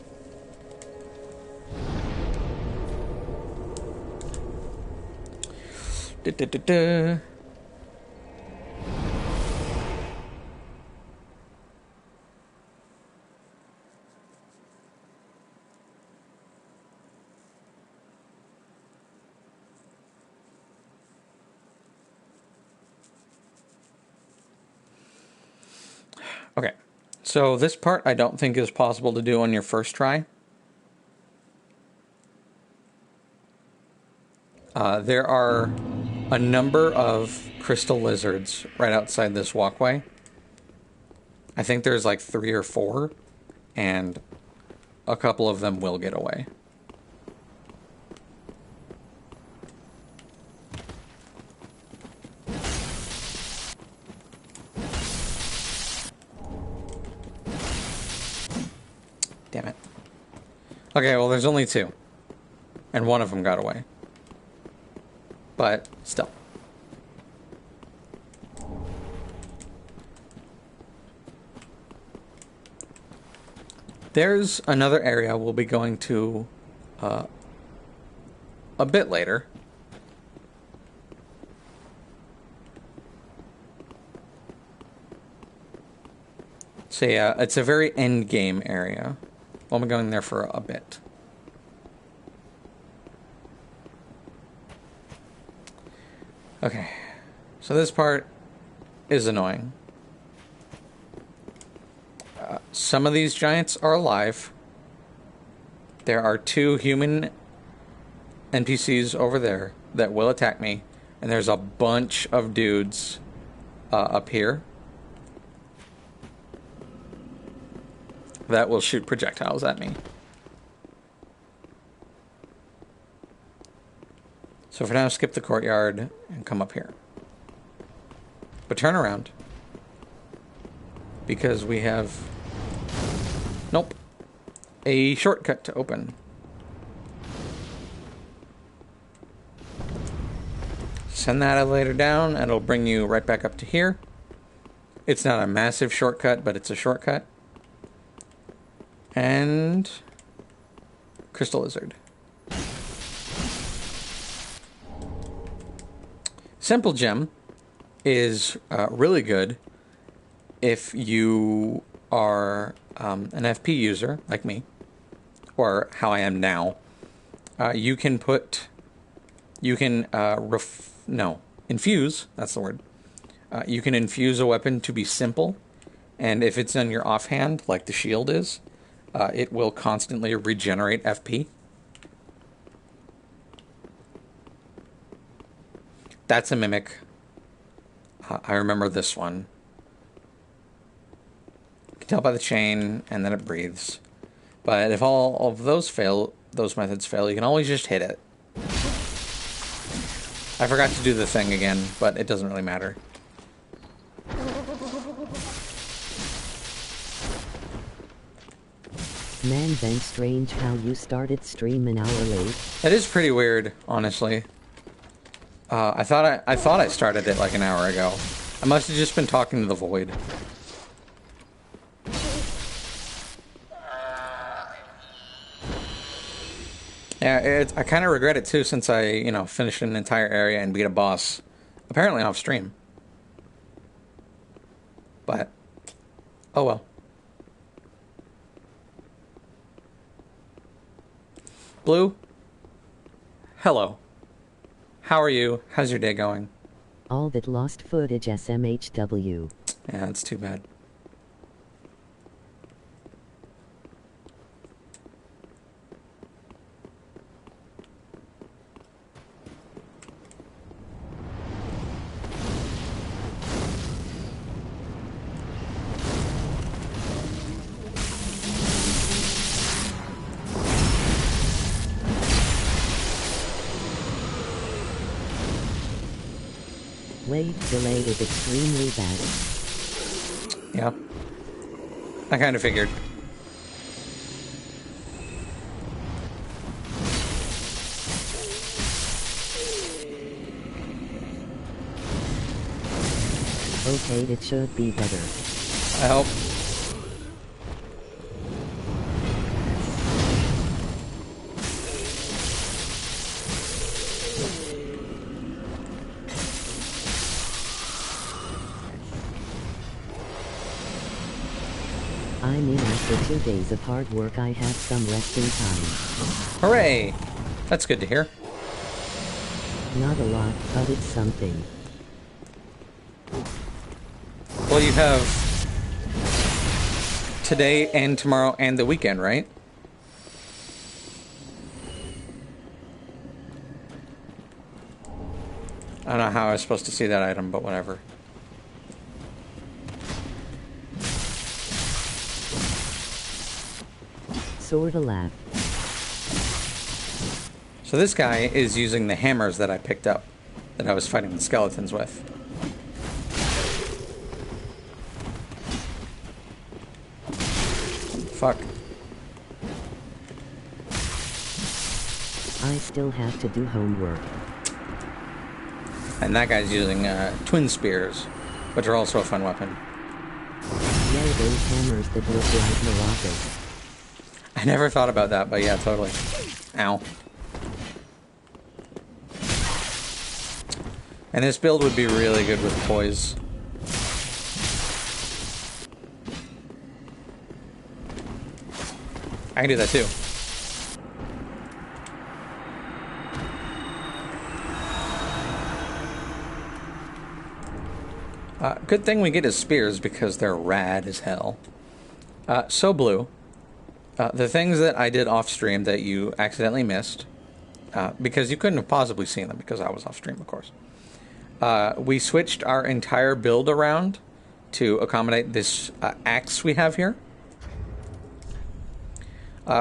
Da-da-da-da. Okay, so this part I don't think is possible to do on your first try. There are a number of crystal lizards right outside this walkway. I think there's like 3 or 4, and a couple of them will get away. Damn it. Okay, well, there's only 2. And one of them got away. But, still. There's another area we'll be going to a bit later. So yeah, it's a very end game area. We'll be going there for a bit. Okay, so this part is annoying. Some of these giants are alive. There are 2 human NPCs over there that will attack me, and there's a bunch of dudes up here that will shoot projectiles at me. So for now, skip the courtyard and come up here. But turn around. Because we have... Nope. A shortcut to open. Send that elevator down, and it'll bring you right back up to here. It's not a massive shortcut, but it's a shortcut. And... Crystal Lizard. Simple Gem is really good if you are an FP user, like me, or how I am now. You can infuse, that's the word. You can infuse a weapon to be simple, and if it's in your offhand, like the shield is, it will constantly regenerate FP. That's a mimic. I remember this one. You can tell by the chain, and then it breathes. But if all of those methods fail, you can always just hit it. I forgot to do the thing again, but it doesn't really matter. Man, then strange how you started stream an hour late. That is pretty weird, honestly. I thought I started it like an hour ago. I must have just been talking to the void. Yeah, I kind of regret it too, since I, you know, finished an entire area and beat a boss, apparently off stream. But, oh well. Blue, hello. How are you? How's your day going? All that lost footage SMHW. Yeah, that's too bad. Wave delay is extremely bad. Yeah. I kind of figured. Okay, it should be better. I hope. I mean, after 2 days of hard work, I have some resting time. Hooray! That's good to hear. Not a lot, but it's something. Well, you have today and tomorrow and the weekend, right? I don't know how I was supposed to see that item, but whatever. Sorta laugh. So this guy is using the hammers that I picked up, that I was fighting the skeletons with. Fuck. I still have to do homework. And that guy's using twin spears, which are also a fun weapon. Yeah, those hammers that look like maracas. I never thought about that, but yeah, totally. Ow. And this build would be really good with poise. I can do that too. Good thing we get his spears because they're rad as hell. So Blue, the things that I did off stream that you accidentally missed, because you couldn't have possibly seen them because I was off stream, of course. We switched our entire build around to accommodate this axe we have here.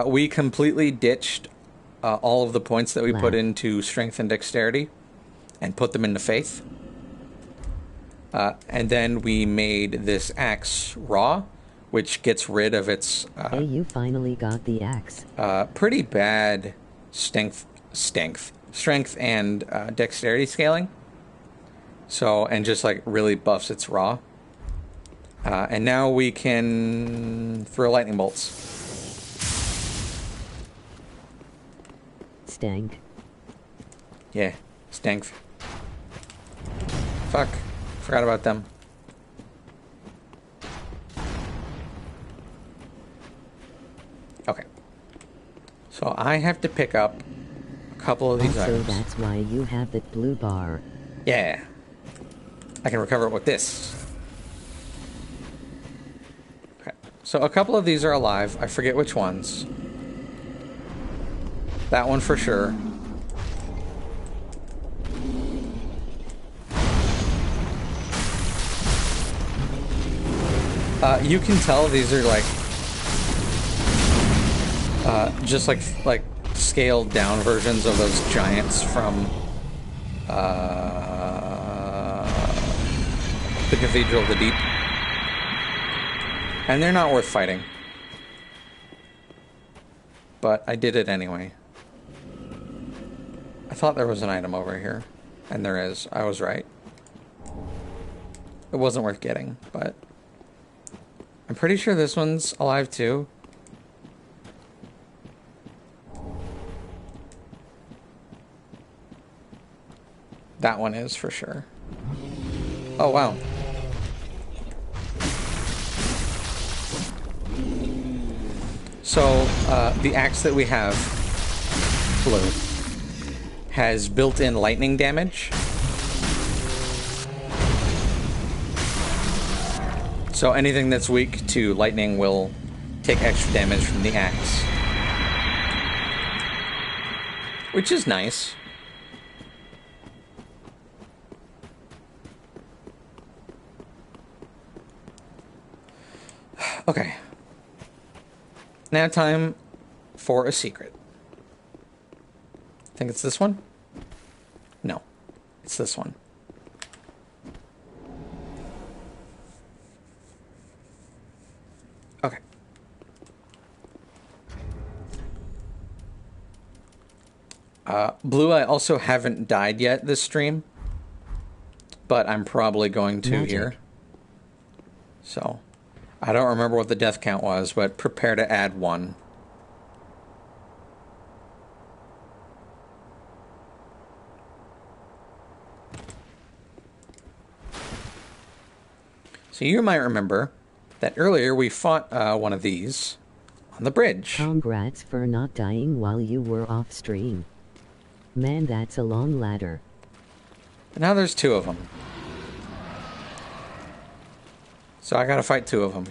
We completely ditched all of the points that we put into strength and dexterity and put them into faith. And then we made this axe raw, which gets rid of its... hey, you finally got the axe. Pretty bad strength and dexterity scaling. So, and just like really buffs its raw. And now we can throw lightning bolts. Stank. Yeah, stank. Fuck. Forgot about them. Okay. So I have to pick up a couple of these also, items. That's why you have that blue bar. Yeah. I can recover it with this. Okay. So a couple of these are alive. I forget which ones. That one for sure. You can tell these are like just like scaled down versions of those giants from the Cathedral of the Deep, and they're not worth fighting. but I did it anyway. I thought there was an item over here, and there is. I was right. It wasn't worth getting, but I'm pretty sure this one's alive too. That one is for sure. Oh, wow. So, the axe that we have, blue, has built-in lightning damage. So anything that's weak to lightning will take extra damage from the axe. Which is nice. Okay. Now time for a secret. I think it's this one? No. It's this one. Okay. Blue, I also haven't died yet this stream. But I'm probably going to here. So, I don't remember what the death count was, but prepare to add 1. So you might remember that earlier we fought one of these on the bridge. Congrats for not dying while you were off stream. Man, that's a long ladder. And now there's 2 of them. So I gotta fight 2 of them.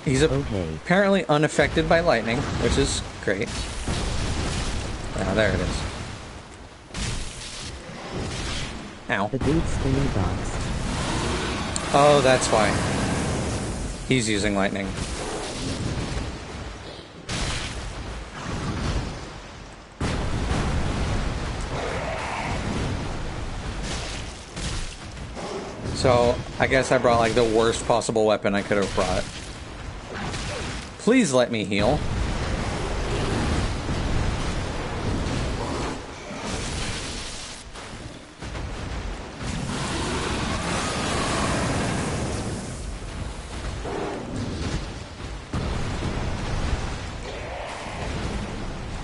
He's apparently unaffected by lightning, which is great. Ah, there it is. Ow. The dude's spinning box. Oh, that's why. He's using lightning. So, I guess I brought like the worst possible weapon I could have brought. Please let me heal.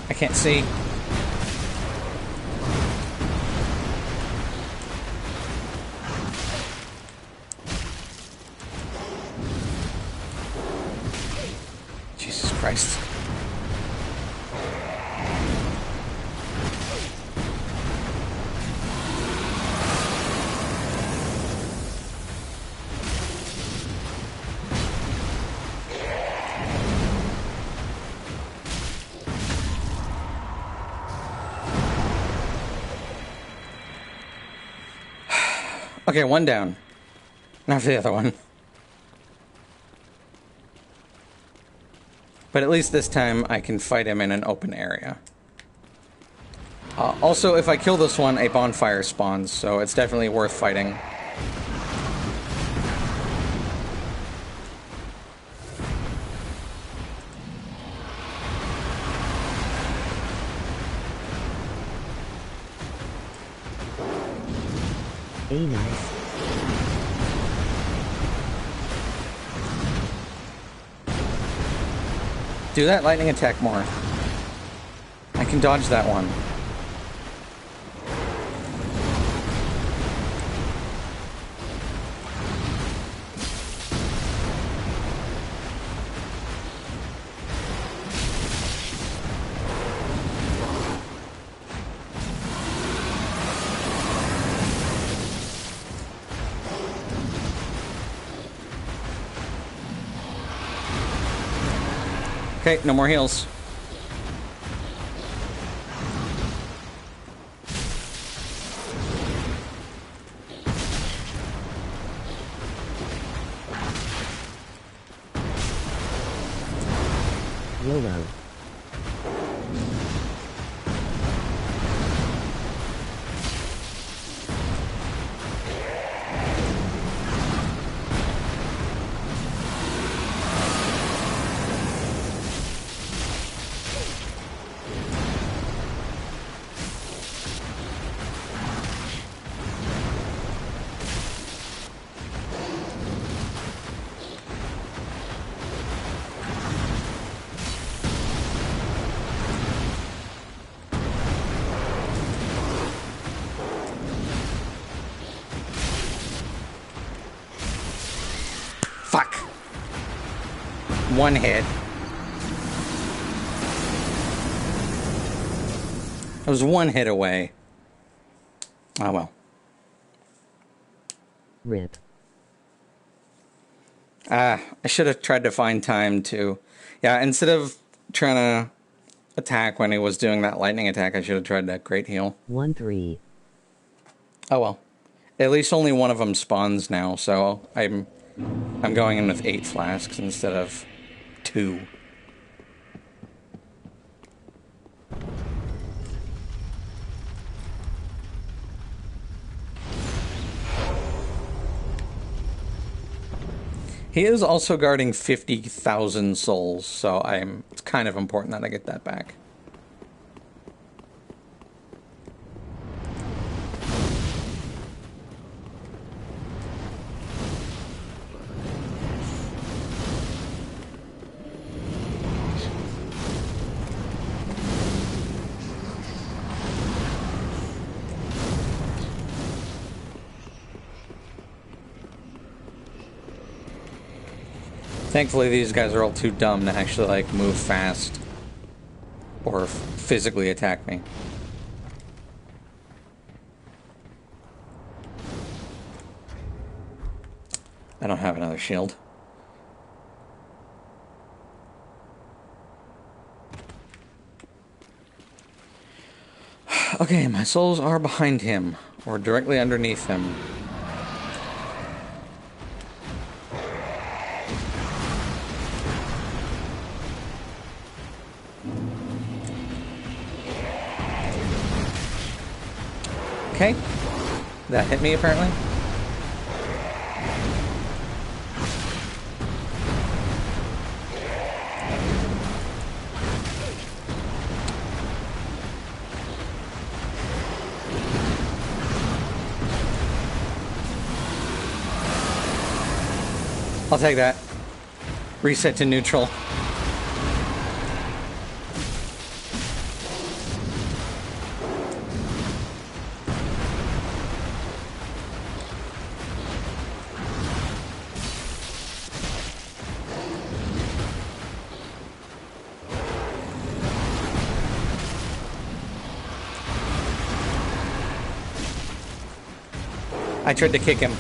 I can't see. Jesus Christ. Okay, 1 down. Now for the other one. But at least this time I can fight him in an open area. Also, if I kill this one, a bonfire spawns, so it's definitely worth fighting. Hey, nice. Do that lightning attack more. I can dodge that one. Okay, no more heals. YOLO. Fuck. One hit. I was one hit away. Oh well. Rip. I should have tried to find time to... Yeah, instead of trying to attack when he was doing that lightning attack, I should have tried that great heal. 1-3. Oh well. At least only one of them spawns now, so I'm going in with 8 flasks instead of 2. He is also guarding 50,000 souls, so it's kind of important that I get that back. Thankfully, these guys are all too dumb to actually, like, move fast or physically attack me. I don't have another shield. Okay, my souls are behind him, or directly underneath him. Okay, that hit me apparently. I'll take that. Reset to neutral. I tried to kick him.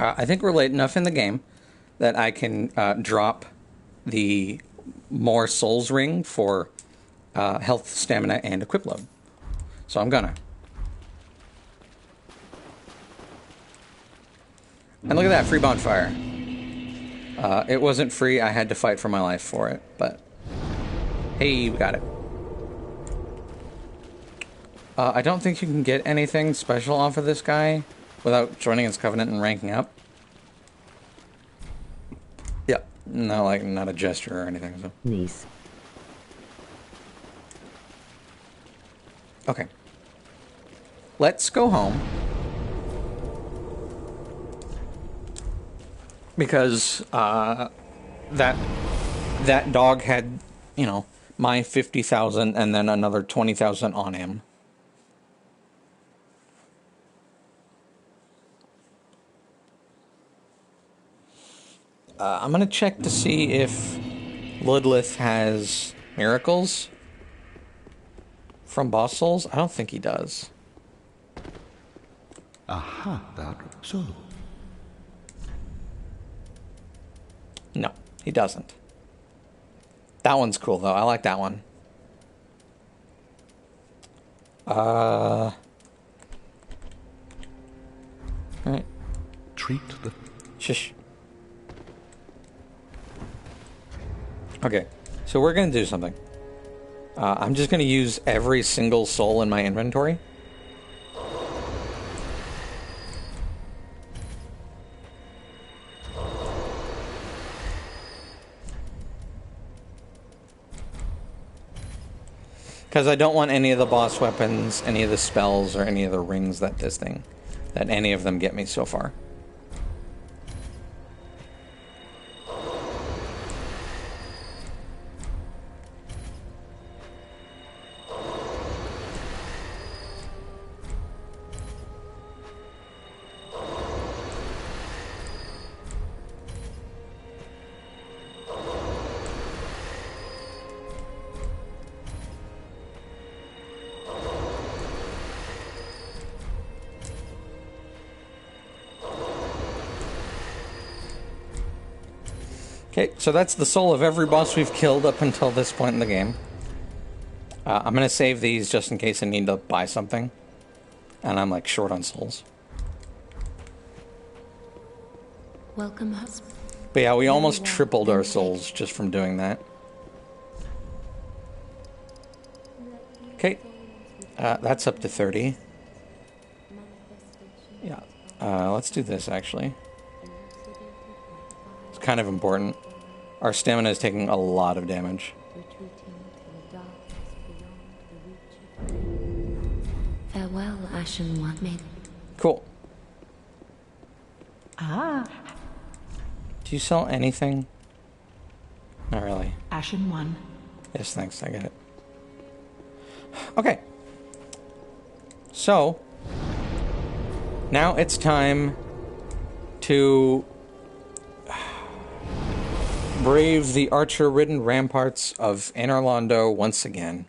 I think we're late enough in the game that I can drop the more souls ring for health, stamina, and equip load. So I'm gonna. And look at that, free bonfire. It wasn't free, I had to fight for my life for it, but hey, we got it. I don't think you can get anything special off of this guy without joining his covenant and ranking up. Yep, no, like, not a gesture or anything, so. Nice. Okay. Let's go home. Because, that dog had, you know, my 50,000 and then another 20,000 on him. I'm gonna check to see if Ludlith has miracles from boss souls. I don't think he does. Aha, that so. No, he doesn't. That one's cool though. I like that one. Alright. Treat the... Shush. Okay, so we're gonna do something. I'm just going to use every single soul in my inventory. Because I don't want any of the boss weapons, any of the spells, or any of the rings that any of them get me so far. Okay, so that's the soul of every boss we've killed up until this point in the game. I'm going to save these just in case I need to buy something. And I'm, like, short on souls. Welcome, husband. But yeah, we almost tripled our souls just from doing that. Okay, that's up to 30. Yeah, let's do this, actually. It's kind of important. Our stamina is taking a lot of damage. Farewell, Ashen One. Cool. Ah, Do you sell anything? Not really. Ashen One. Yes, thanks, I get it. Okay. So, now it's time to brave the archer-ridden ramparts of Anor Londo once again.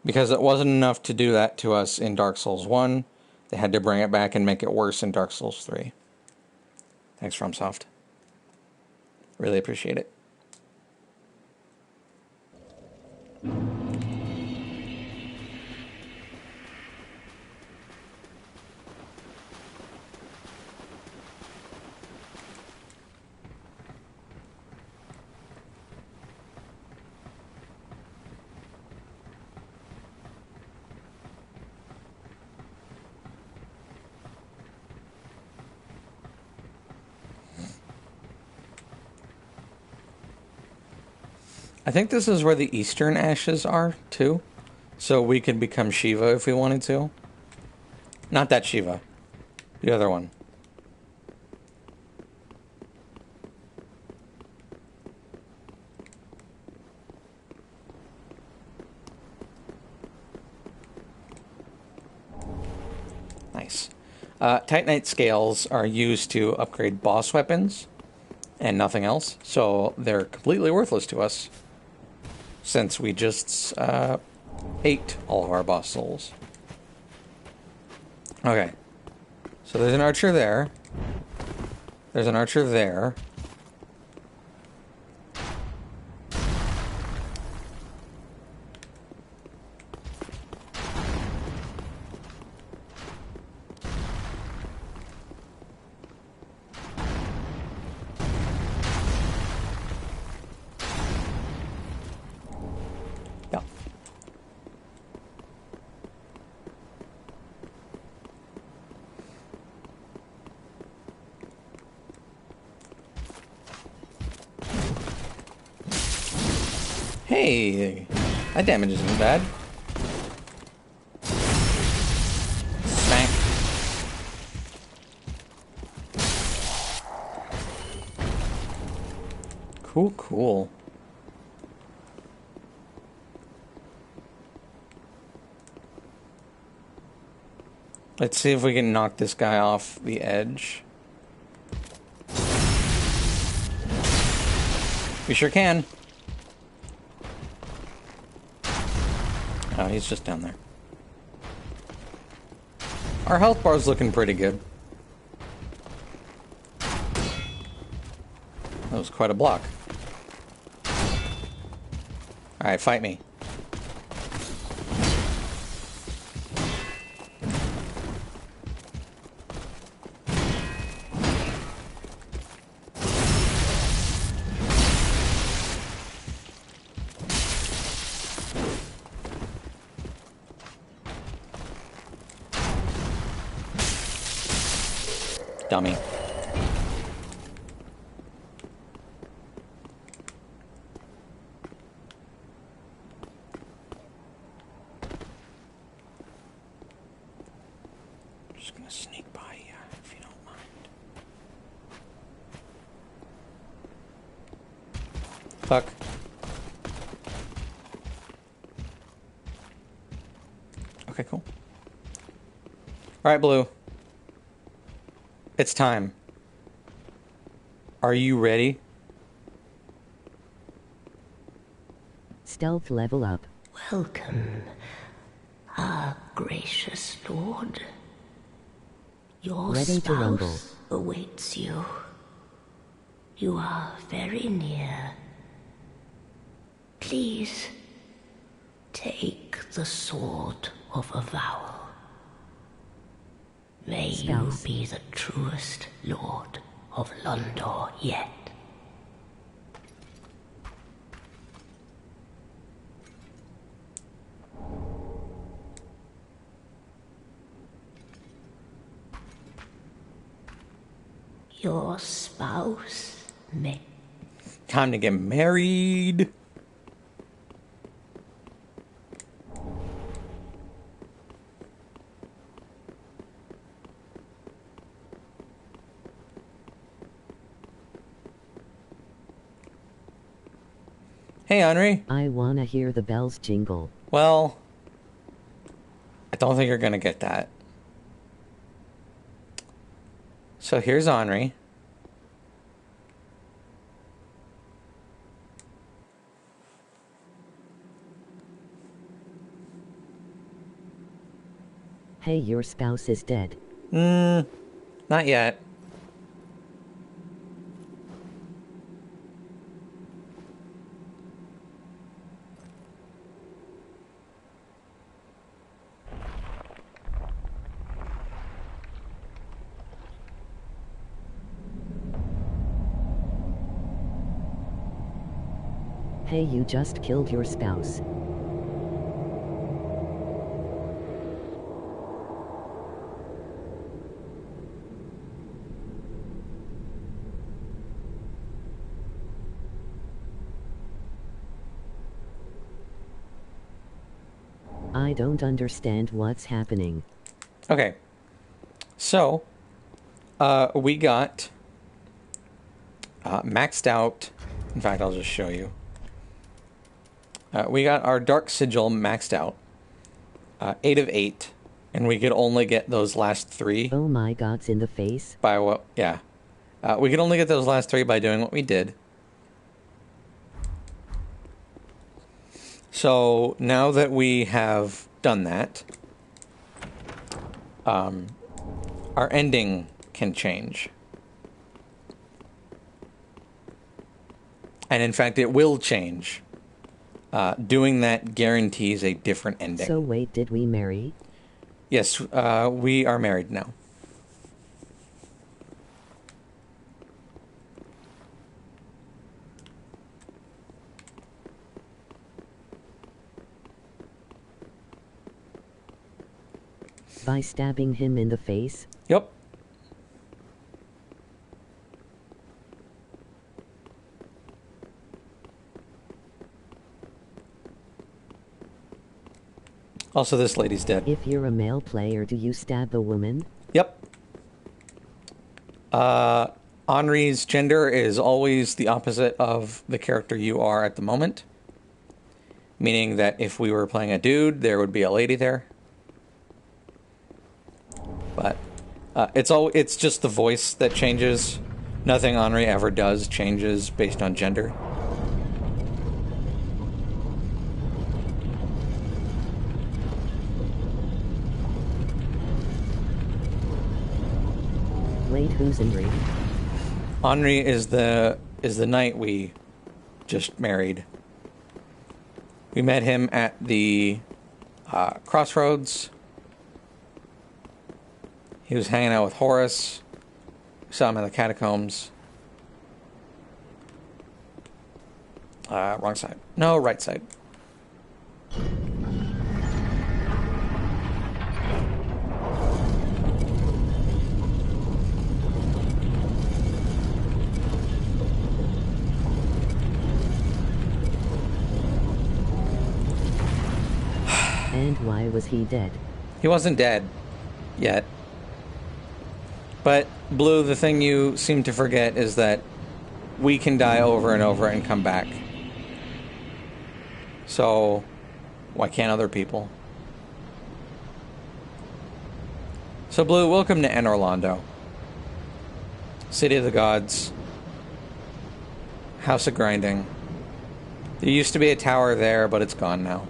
Because it wasn't enough to do that to us in Dark Souls 1, they had to bring it back and make it worse in Dark Souls 3. Thanks, FromSoft. Really appreciate it. I think this is where the Eastern Ashes are, too. So we could become Shiva if we wanted to. Not that Shiva. The other one. Nice. Titanite scales are used to upgrade boss weapons and nothing else. So they're completely worthless to us. Since we just ate all of our boss souls. Okay. So there's an archer there. There's an archer there. Yeah. Hey, that damage isn't bad. Smack. Cool, cool. Let's see if we can knock this guy off the edge. We sure can. Oh, he's just down there. Our health bar's looking pretty good. That was quite a block. Alright, fight me. Dummy. Just gonna sneak by you, if you don't mind. Fuck. Okay, cool. Alright, Blue. It's time. Are you ready? Stealth level up. Welcome, our gracious lord. Your Ready to rumble. spouse awaits you. You are very near. Please, take the sword of avowal. May Spouse. you be the truest lord of Londor yet. Your spouse may... Time to get married. Hey, Henri. I wanna hear the bells jingle. Well, I don't think you're gonna get that. So here's Henri. Hey, your spouse is dead. Not yet. Hey, you just killed your spouse. I don't understand what's happening. Okay. So, we got maxed out. In fact, I'll just show you. We got our Dark Sigil maxed out. 8 of 8. And we could only get those last 3. Oh my god's in the face. By what? Yeah. We could only get those last 3 by doing what we did. So, now that we have done that, our ending can change. And in fact, it will change. Doing that guarantees a different ending. So wait, did we marry? Yes, we are married now. By stabbing him in the face? Yep. Also, this lady's dead. If you're a male player, do you stab a woman? Yep. Henri's gender is always the opposite of the character you are at the moment. Meaning that if we were playing a dude, there would be a lady there. But it's just the voice that changes. Nothing Henri ever does changes based on gender. Wait, who's Henri? Henri is the knight we just married. We met him at the crossroads. He was hanging out with Horus. We saw him in the catacombs. Wrong side. No, right side. And why was he dead? He wasn't dead yet. But, Blue, the thing you seem to forget is that we can die over and over and come back. So, why can't other people? So, Blue, welcome to Enorlando. City of the Gods. House of Grinding. There used to be a tower there, but it's gone now.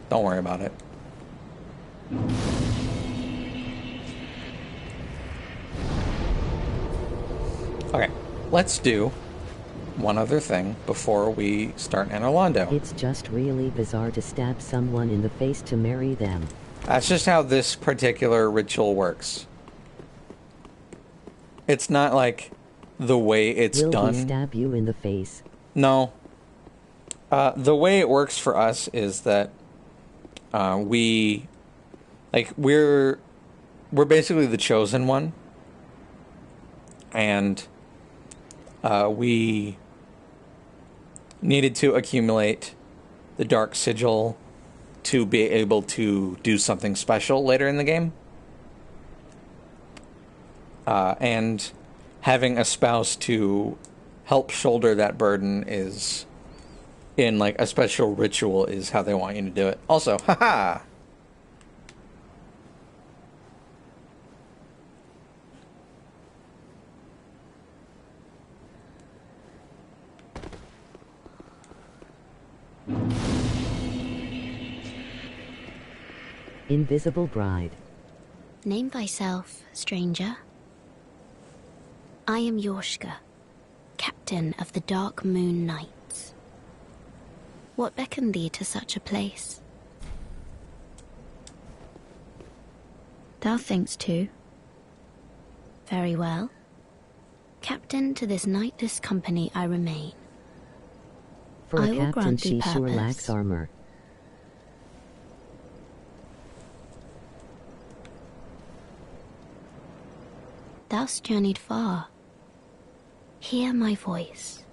Don't worry about it. Okay, let's do one other thing before we start Enorlando. It's just really bizarre to stab someone in the face to marry them. That's just how this particular ritual works. It's not like the way it's Will done. he stab you in the face? No. The way it works for us is that we're basically the chosen one, and we needed to accumulate the Dark Sigil to be able to do something special later in the game. And having a spouse to help shoulder that burden is, in like a special ritual, is how they want you to do it. Also, haha! Invisible bride. Name thyself, stranger. I am Yorshka, captain of the Dark Moon Knights. What beckoned thee to such a place? Thou thinkst too. Very well. Captain to this knightless company I remain. For I a will captain, grant thee she sure purpose. lacks armor. Thou'st journeyed far. Hear my voice.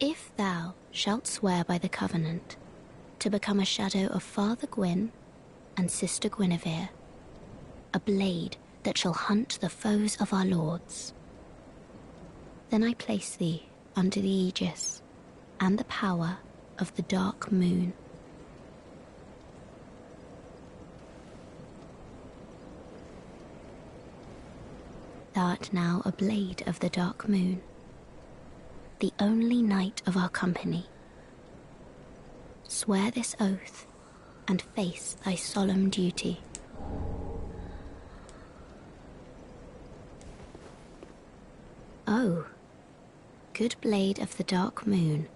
If thou shalt swear by the covenant to become a shadow of Father Gwyn and Sister Guinevere, a blade that shall hunt the foes of our lords, then I place thee under the aegis and the power of the Dark Moon. Thou art now a blade of the Dark Moon, the only knight of our company. Swear this oath and face thy solemn duty. Oh, good blade of the Dark Moon,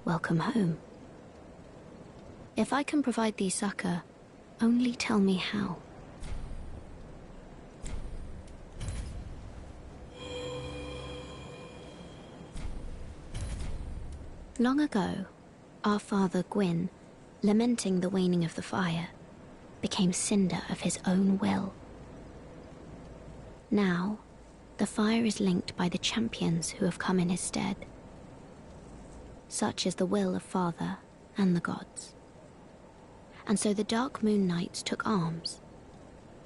welcome home. If I can provide thee succor, only tell me how. Long ago, our father Gwyn, lamenting the waning of the fire, became cinder of his own will. Now, the fire is linked by the champions who have come in his stead. Such is the will of Father and the gods. And so the Dark Moon Knights took arms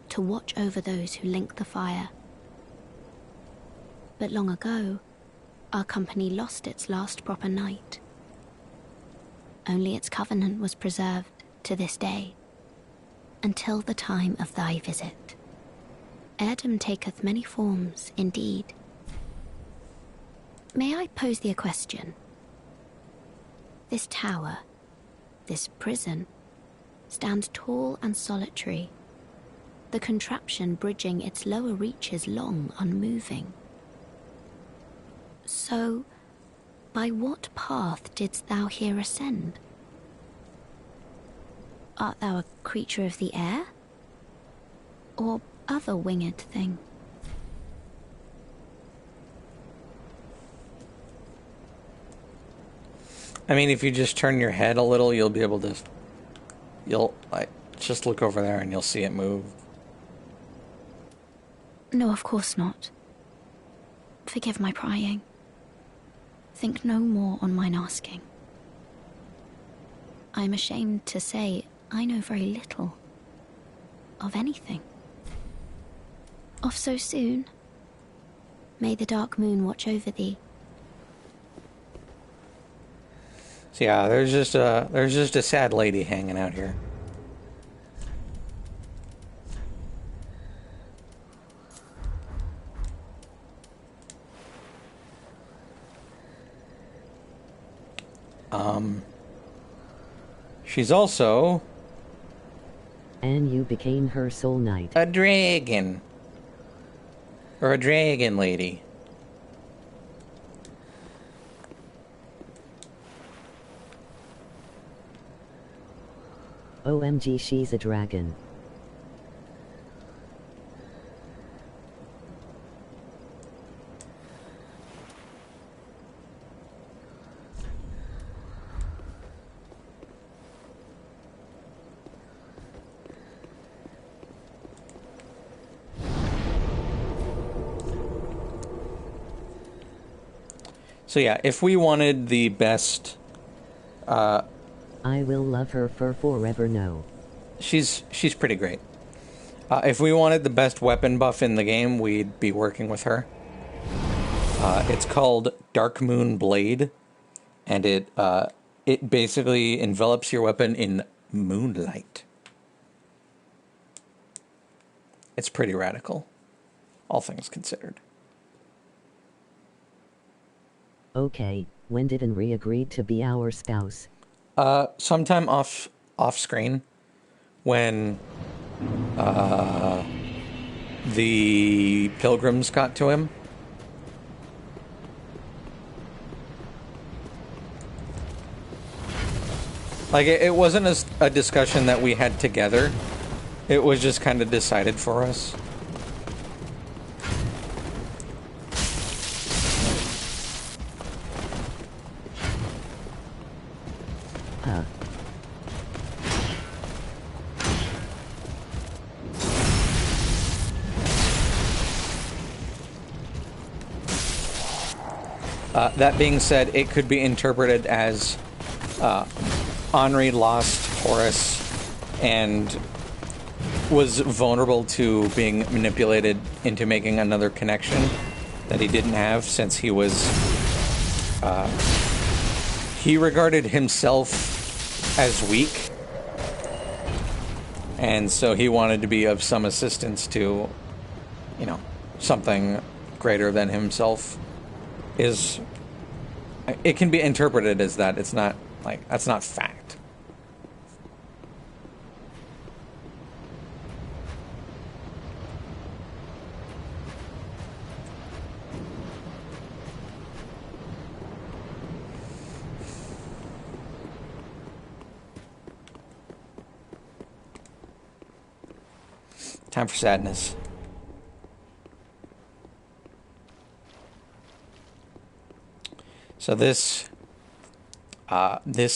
to watch over those who link the fire. But long ago, our company lost its last proper knight. Only its covenant was preserved to this day, until the time of thy visit. Heirdom taketh many forms, indeed. May I pose thee a question? This tower, this prison, stands tall and solitary, the contraption bridging its lower reaches long unmoving. So, by what path didst thou here ascend? Art thou a creature of the air? Or other winged thing? I mean, if you just turn your head a little, you'll be able to... You'll, like, just look over there and you'll see it move. No, of course not. Forgive my prying. Think no more on mine asking. I'm ashamed to say I know very little of anything. Off so soon? May the dark moon watch over thee. So yeah, there's just a sad lady hanging out here. She's also And you became her soul knight. a dragon. Or a dragon lady. OMG, she's a dragon. So yeah, if we wanted the best, I will love her for forever. No. she's pretty great. If we wanted the best weapon buff in the game, we'd be working with her. It's called Dark Moon Blade, and it basically envelops your weapon in moonlight. It's pretty radical, all things considered. Okay, when did Henry agree to be our spouse? Sometime off screen, when the pilgrims got to him. Like, it wasn't a discussion that we had together. It was just kind of decided for us. That being said, it could be interpreted as Henri lost Horus and was vulnerable to being manipulated into making another connection that he didn't have, since he was he regarded himself as weak, and so he wanted to be of some assistance to, you know, something greater than himself. It can be interpreted as that. It's not, like, that's not fact. Time for sadness. So this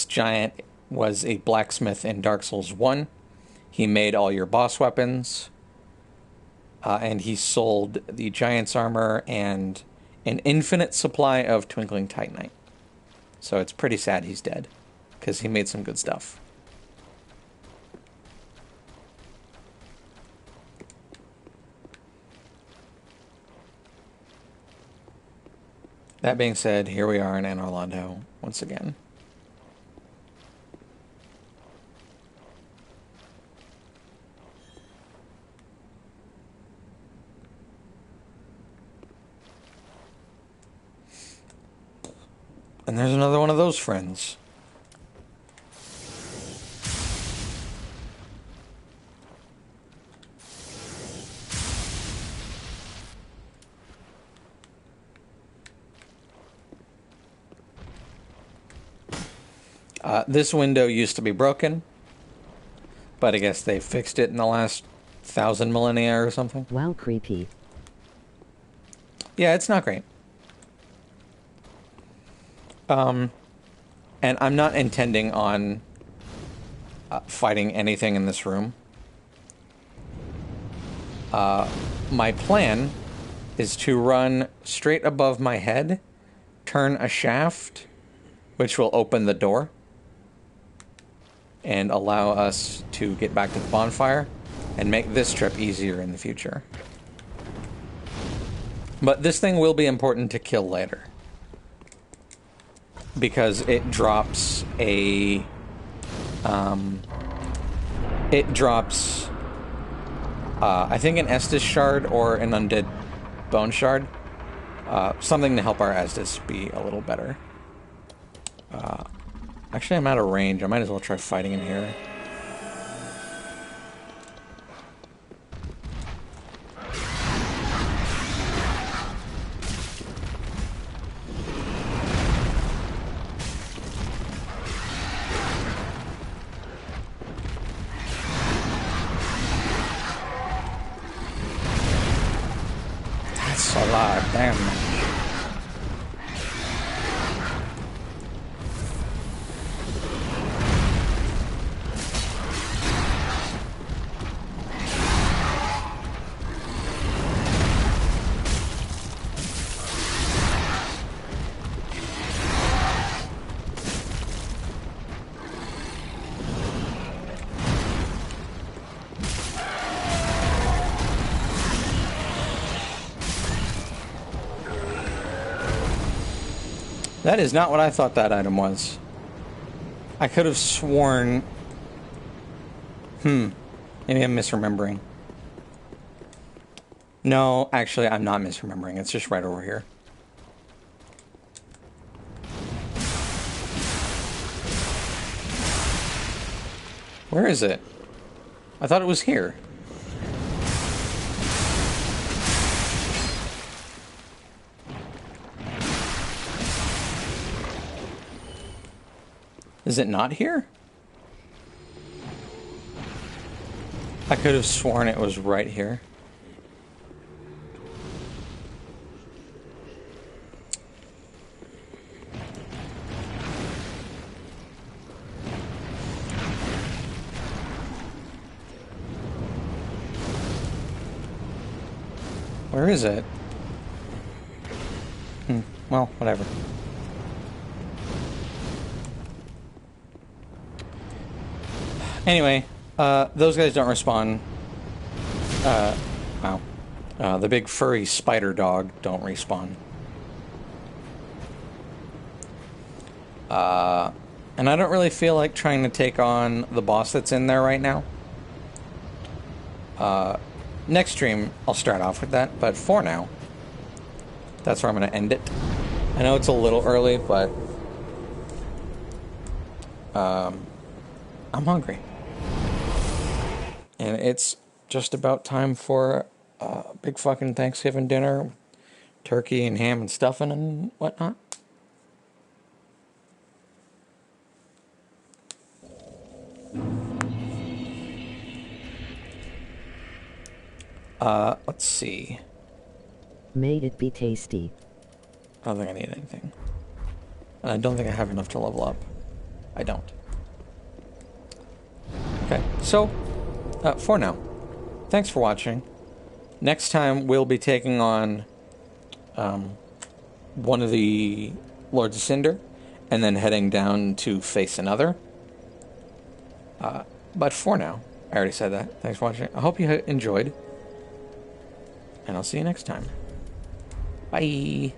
giant was a blacksmith in Dark Souls 1. He made all your boss weapons, and he sold the giant's armor and an infinite supply of twinkling titanite. So it's pretty sad he's dead, because he made some good stuff. That being said, here we are in Anor Londo once again. And there's another one of those friends. This window used to be broken, but I guess they fixed it in the last 1,000 millennia or something. Wow, creepy. Yeah, it's not great. And I'm not intending on fighting anything in this room. My plan is to run straight above my head, turn a shaft, which will open the door. and allow us to get back to the bonfire and make this trip easier in the future. But this thing will be important to kill later, because it drops a I think an Estus shard or an undead bone shard, something to help our Estus be a little better. Actually, I'm out of range. I might as well try fighting in here. That's a lot of damage. That is not what I thought that item was. I could have sworn... Maybe I'm misremembering. No, actually, I'm not misremembering. It's just right over here. Where is it? I thought it was here. Is it not here? I could have sworn it was right here. Where is it? Well, whatever. Anyway, those guys don't respawn. Wow. The big furry spider dog don't respawn. And I don't really feel like trying to take on the boss that's in there right now. Next stream, I'll start off with that, but for now, that's where I'm going to end it. I know it's a little early, but I'm hungry. And it's just about time for a big fucking Thanksgiving dinner. Turkey and ham and stuffing and whatnot. Let's see. Made it be tasty. I don't think I need anything. And I don't think I have enough to level up. I don't. Okay, so, for now, thanks for watching. Next time, we'll be taking on one of the Lords of Cinder, and then heading down to face another. But for now, I already said that. Thanks for watching. I hope you enjoyed, and I'll see you next time. Bye!